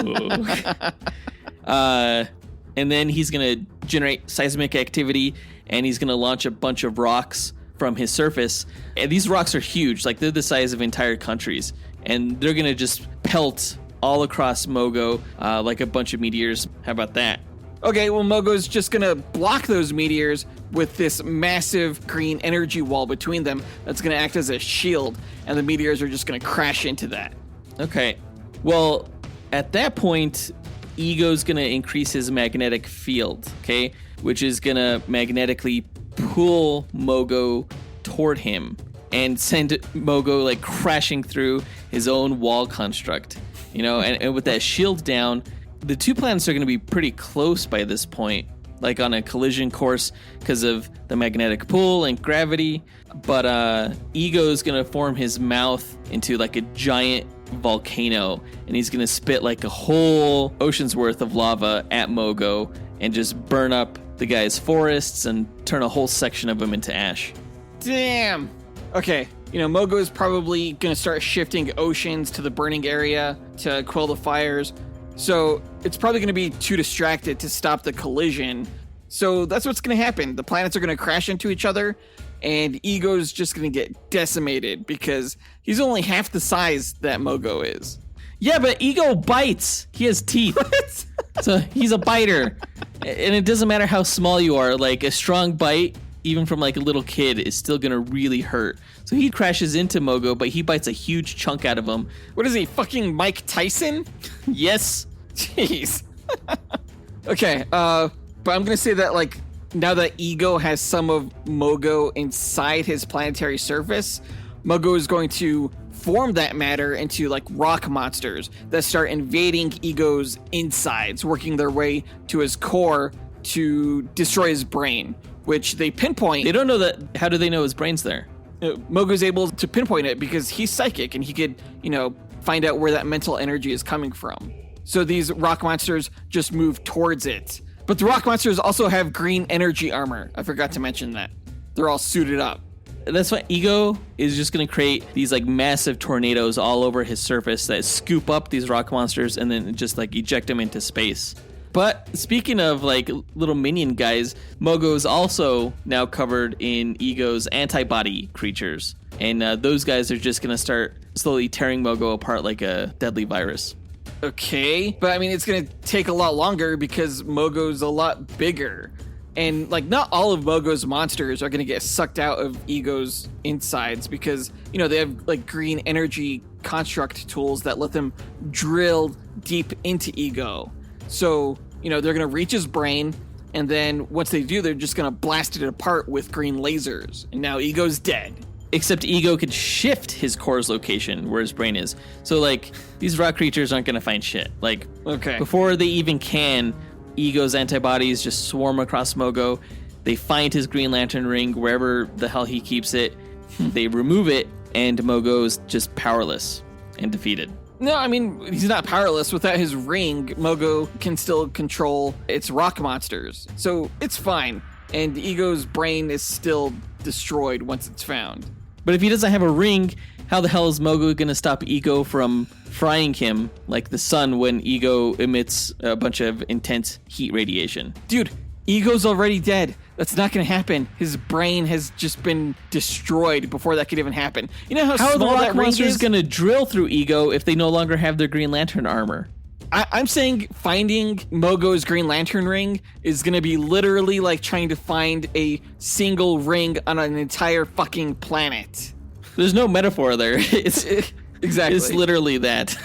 And then he's going to generate seismic activity, and he's going to launch a bunch of rocks from his surface. And these rocks are huge, like they're the size of entire countries, and they're going to just pelt all across Mogo like a bunch of meteors. How about that? Okay, well, Mogo's just going to block those meteors with this massive green energy wall between them that's going to act as a shield, and the meteors are just going to crash into that. Okay, well, at that point, Ego's going to increase his magnetic field, okay, which is going to magnetically pull Mogo toward him and send Mogo like crashing through his own wall construct, you know, and with that shield down, the two planets are going to be pretty close by this point, like on a collision course because of the magnetic pull and gravity. But Ego's going to form his mouth into like a giant volcano, and he's going to spit like a whole ocean's worth of lava at Mogo and just burn up the guy's forests and turn a whole section of them into ash. Damn. Okay, you know, Mogo is probably going to start shifting oceans to the burning area to quell the fires. So it's probably going to be too distracted to stop the collision. So that's what's going to happen. The planets are going to crash into each other, and Ego's just going to get decimated because he's only half the size that Mogo is. Yeah, but Ego bites. He has teeth. So he's a biter. And it doesn't matter how small you are. Like a strong bite, even from like a little kid, is still going to really hurt. So he crashes into Mogo, but he bites a huge chunk out of him. What is he, fucking Mike Tyson? Yes. Jeez. Okay, but I'm going to say that, like, now that Ego has some of Mogo inside his planetary surface, Mogo is going to form that matter into, like, rock monsters that start invading Ego's insides, working their way to his core to destroy his brain, which they pinpoint. They don't know that. How do they know his brain's there? Mogo's able to pinpoint it because he's psychic and he could, you know, find out where that mental energy is coming from. So these rock monsters just move towards it. But the rock monsters also have green energy armor. I forgot to mention that. They're all suited up. That's why Ego is just going to create these like massive tornadoes all over his surface that scoop up these rock monsters and then just like eject them into space. But speaking of like little minion guys, Mogo is also now covered in Ego's antibody creatures. And those guys are just going to start slowly tearing Mogo apart like a deadly virus. Okay, but I mean, it's going to take a lot longer because Mogo's a lot bigger. And, like, not all of Mogo's monsters are going to get sucked out of Ego's insides because, you know, they have, like, green energy construct tools that let them drill deep into Ego. So, you know, they're going to reach his brain, and then once they do, they're just going to blast it apart with green lasers. And now Ego's dead. Except Ego could shift his core's location where his brain is. So, like, these rock creatures aren't going to find shit. Like, Okay. before they even can, Ego's antibodies just swarm across Mogo. They find his Green Lantern ring wherever the hell he keeps it. They remove it, and Mogo's just powerless and defeated. No, I mean, he's not powerless. Without his ring, Mogo can still control its rock monsters. So it's fine. And Ego's brain is still destroyed once it's found. But if he doesn't have a ring, how the hell is Mogo going to stop Ego from frying him like the sun when Ego emits a bunch of intense heat radiation? Dude, Ego's already dead. That's not going to happen. His brain has just been destroyed before that could even happen. You know how How are the small rock that ring monsters is? going to drill through Ego if they no longer have their Green Lantern armor? I'm saying finding Mogo's Green Lantern ring is going to be literally like trying to find a single ring on an entire fucking planet. There's no metaphor there. It's Exactly. It's literally that.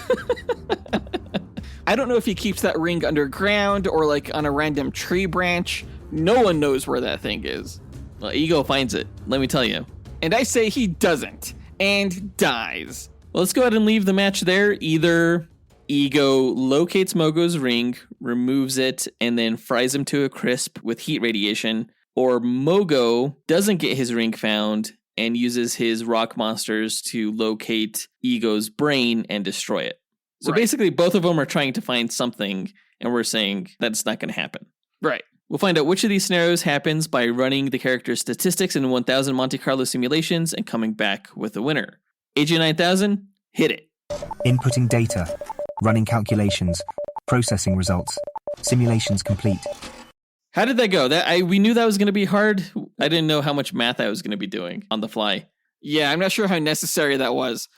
I don't know if he keeps that ring underground or like on a random tree branch. No one knows where that thing is. Well, Ego finds it, let me tell you. And I say he doesn't and dies. Well, let's go ahead and leave the match there. Either Ego locates Mogo's ring, removes it, and then fries him to a crisp with heat radiation, or Mogo doesn't get his ring found and uses his rock monsters to locate Ego's brain and destroy it. So Right. basically, both of them are trying to find something, and we're saying that's not going to happen. Right. We'll find out which of these scenarios happens by running the character's statistics in 1000 Monte Carlo simulations and coming back with the winner. AJ9000, hit it. Inputting data, running calculations, processing results, simulations complete. How did that go? We knew that was going to be hard. I didn't know how much math I was going to be doing on the fly. Yeah, I'm not sure how necessary that was.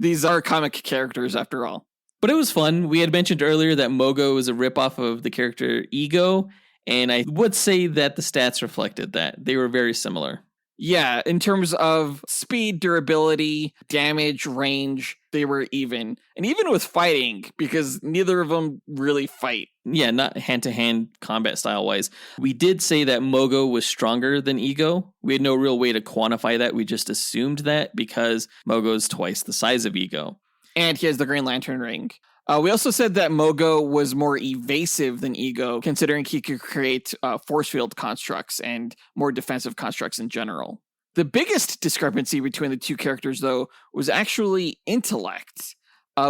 These are comic characters after all. But it was fun. We had mentioned earlier that Mogo is a ripoff of the character Ego, and I would say that the stats reflected that. They were very similar. Yeah, in terms of speed, durability, damage, range, they were even. And even with fighting, because neither of them really fight. Yeah, not hand-to-hand combat style-wise. We did say that Mogo was stronger than Ego. We had no real way to quantify that. We just assumed that because Mogo's twice the size of Ego. And he has the Green Lantern ring. We also said that Mogo was more evasive than Ego, considering he could create force field constructs and more defensive constructs in general. The biggest discrepancy between the two characters, though, was actually intellect.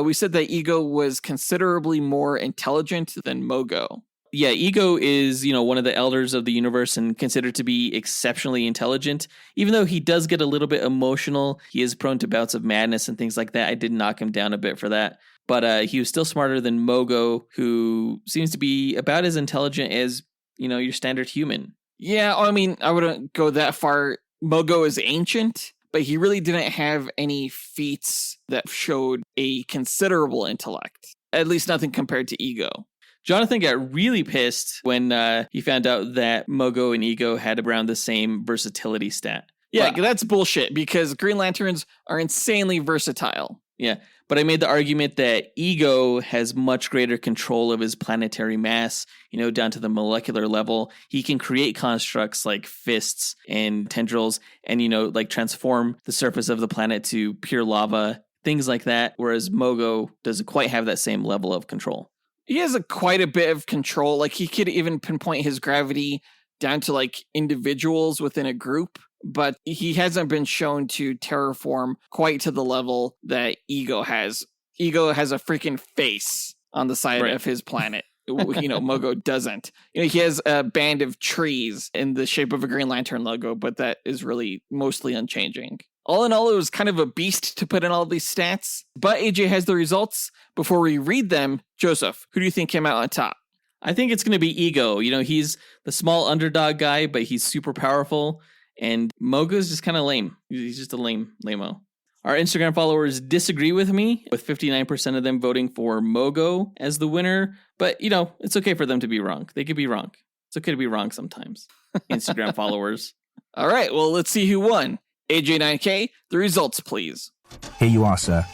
We said that Ego was considerably more intelligent than Mogo. Yeah, Ego is, one of the elders of the universe and considered to be exceptionally intelligent. Even though he does get a little bit emotional, he is prone to bouts of madness and things like that. I did knock him down a bit for that. But he was still smarter than Mogo, who seems to be about as intelligent as, your standard human. Yeah, I mean, I wouldn't go that far. Mogo is ancient, but he really didn't have any feats that showed a considerable intellect. At least nothing compared to Ego. Jonathan got really pissed when he found out that Mogo and Ego had around the same versatility stat. Yeah, But- that's bullshit because Green Lanterns are insanely versatile. Yeah, but I made the argument that Ego has much greater control of his planetary mass, down to the molecular level. He can create constructs like fists and tendrils and, like transform the surface of the planet to pure lava, things like that, whereas Mogo doesn't quite have that same level of control. He has quite a bit of control. Like, he could even pinpoint his gravity down to, like, individuals within a group. But he hasn't been shown to terraform quite to the level that Ego has. Ego has a freaking face on the side Right. of his planet. Mogo doesn't. He has a band of trees in the shape of a Green Lantern logo, but that is really mostly unchanging. All in all, it was kind of a beast to put in all these stats. But AJ has the results. Before we read them, Joseph, who do you think came out on top? I think it's going to be Ego. He's the small underdog guy, but he's super powerful. And Mogo's just kind of lame. He's just a lame-o. Our Instagram followers disagree with me, with 59% of them voting for Mogo as the winner. But, it's okay for them to be wrong. They could be wrong. It's okay to be wrong sometimes. Instagram followers. All right, well, let's see who won. AJ9K, the results, please. Here you are, sir.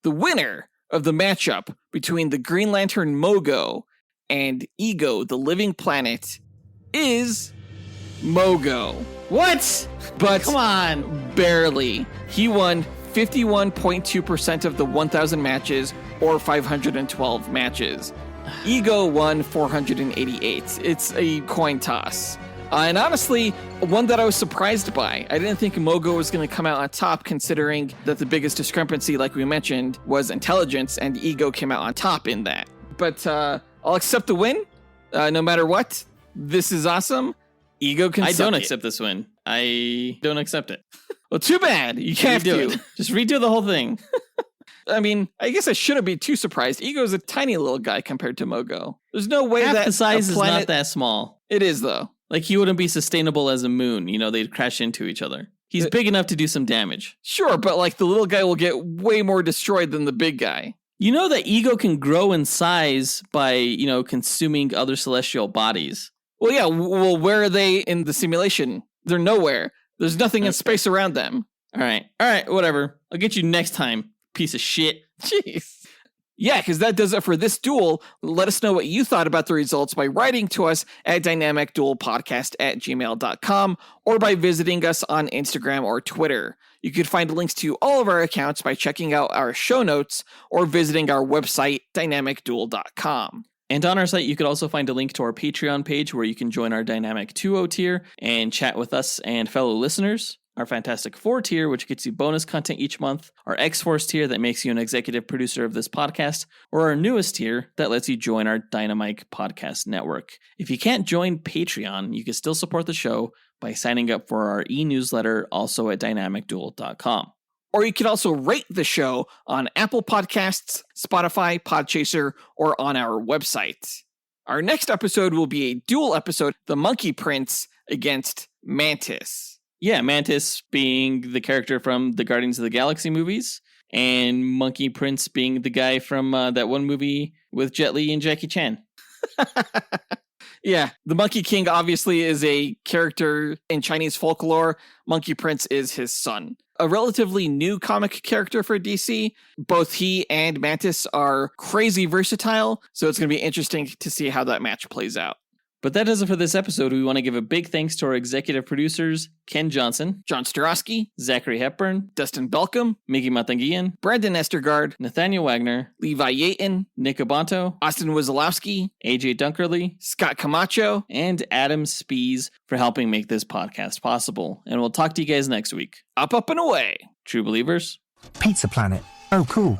The winner of the matchup between the Green Lantern Mogo and Ego, the Living Planet, is Mogo. What? But Come on. barely. He won 51.2% of the 1,000 matches, or 512 matches. Ego won 488. It's a coin toss. And honestly, one that I was surprised by. I didn't think Mogo was going to come out on top, considering that the biggest discrepancy, like we mentioned, was intelligence, and Ego came out on top in that. But I'll accept the win, no matter what. This is awesome. Ego can I suck don't it. accept this win. I don't accept it. Well, too bad. You can't Redo do it. Just redo the whole thing. I mean, I guess I shouldn't be too surprised. Ego's a tiny little guy compared to Mogo. There's no way Half that the size a is planet... not that small. It is, though. Like, he wouldn't be sustainable as a moon. You know, they'd crash into each other. He's big enough to do some damage. Sure, but like the little guy will get way more destroyed than the big guy. You know that Ego can grow in size by, you know, consuming other celestial bodies. Well, yeah, well, where are they in the simulation? They're nowhere. There's nothing in space around them. All right, whatever. I'll get you next time, piece of shit. Jeez. Yeah, because that does it for this duel. Let us know what you thought about the results by writing to us at dynamicduelpodcast@gmail.com or by visiting us on Instagram or Twitter. You can find links to all of our accounts by checking out our show notes or visiting our website, dynamicduel.com. And on our site, you could also find a link to our Patreon page where you can join our Dynamic 2.0 tier and chat with us and fellow listeners. Our Fantastic 4 tier, which gets you bonus content each month, our X-Force tier that makes you an executive producer of this podcast, or our newest tier that lets you join our Dynamite Podcast Network. If you can't join Patreon, you can still support the show by signing up for our e-newsletter, also at dynamicduel.com. Or you can also rate the show on Apple Podcasts, Spotify, Podchaser, or on our website. Our next episode will be a duel episode, The Monkey Prince against Mantis. Yeah, Mantis being the character from the Guardians of the Galaxy movies, and Monkey Prince being the guy from that one movie with Jet Li and Jackie Chan. Yeah, the Monkey King obviously is a character in Chinese folklore. Monkey Prince is his son. A relatively new comic character for DC. Both he and Mantis are crazy versatile, so it's going to be interesting to see how that match plays out. But that does it for this episode. We want to give a big thanks to our executive producers, Ken Johnson, John Starosky, Zachary Hepburn, Dustyn Balcom, Miggy Matanguihan, Brandon Estergard, Nathaniel Wagner, Levi Yeaton, Nick Abanto, Austin Wesolowski, AJ Dunkerley, Scott Camacho, and Adam Speas for helping make this podcast possible. And we'll talk to you guys next week. up, and away. True believers. Pizza Planet. Oh, cool.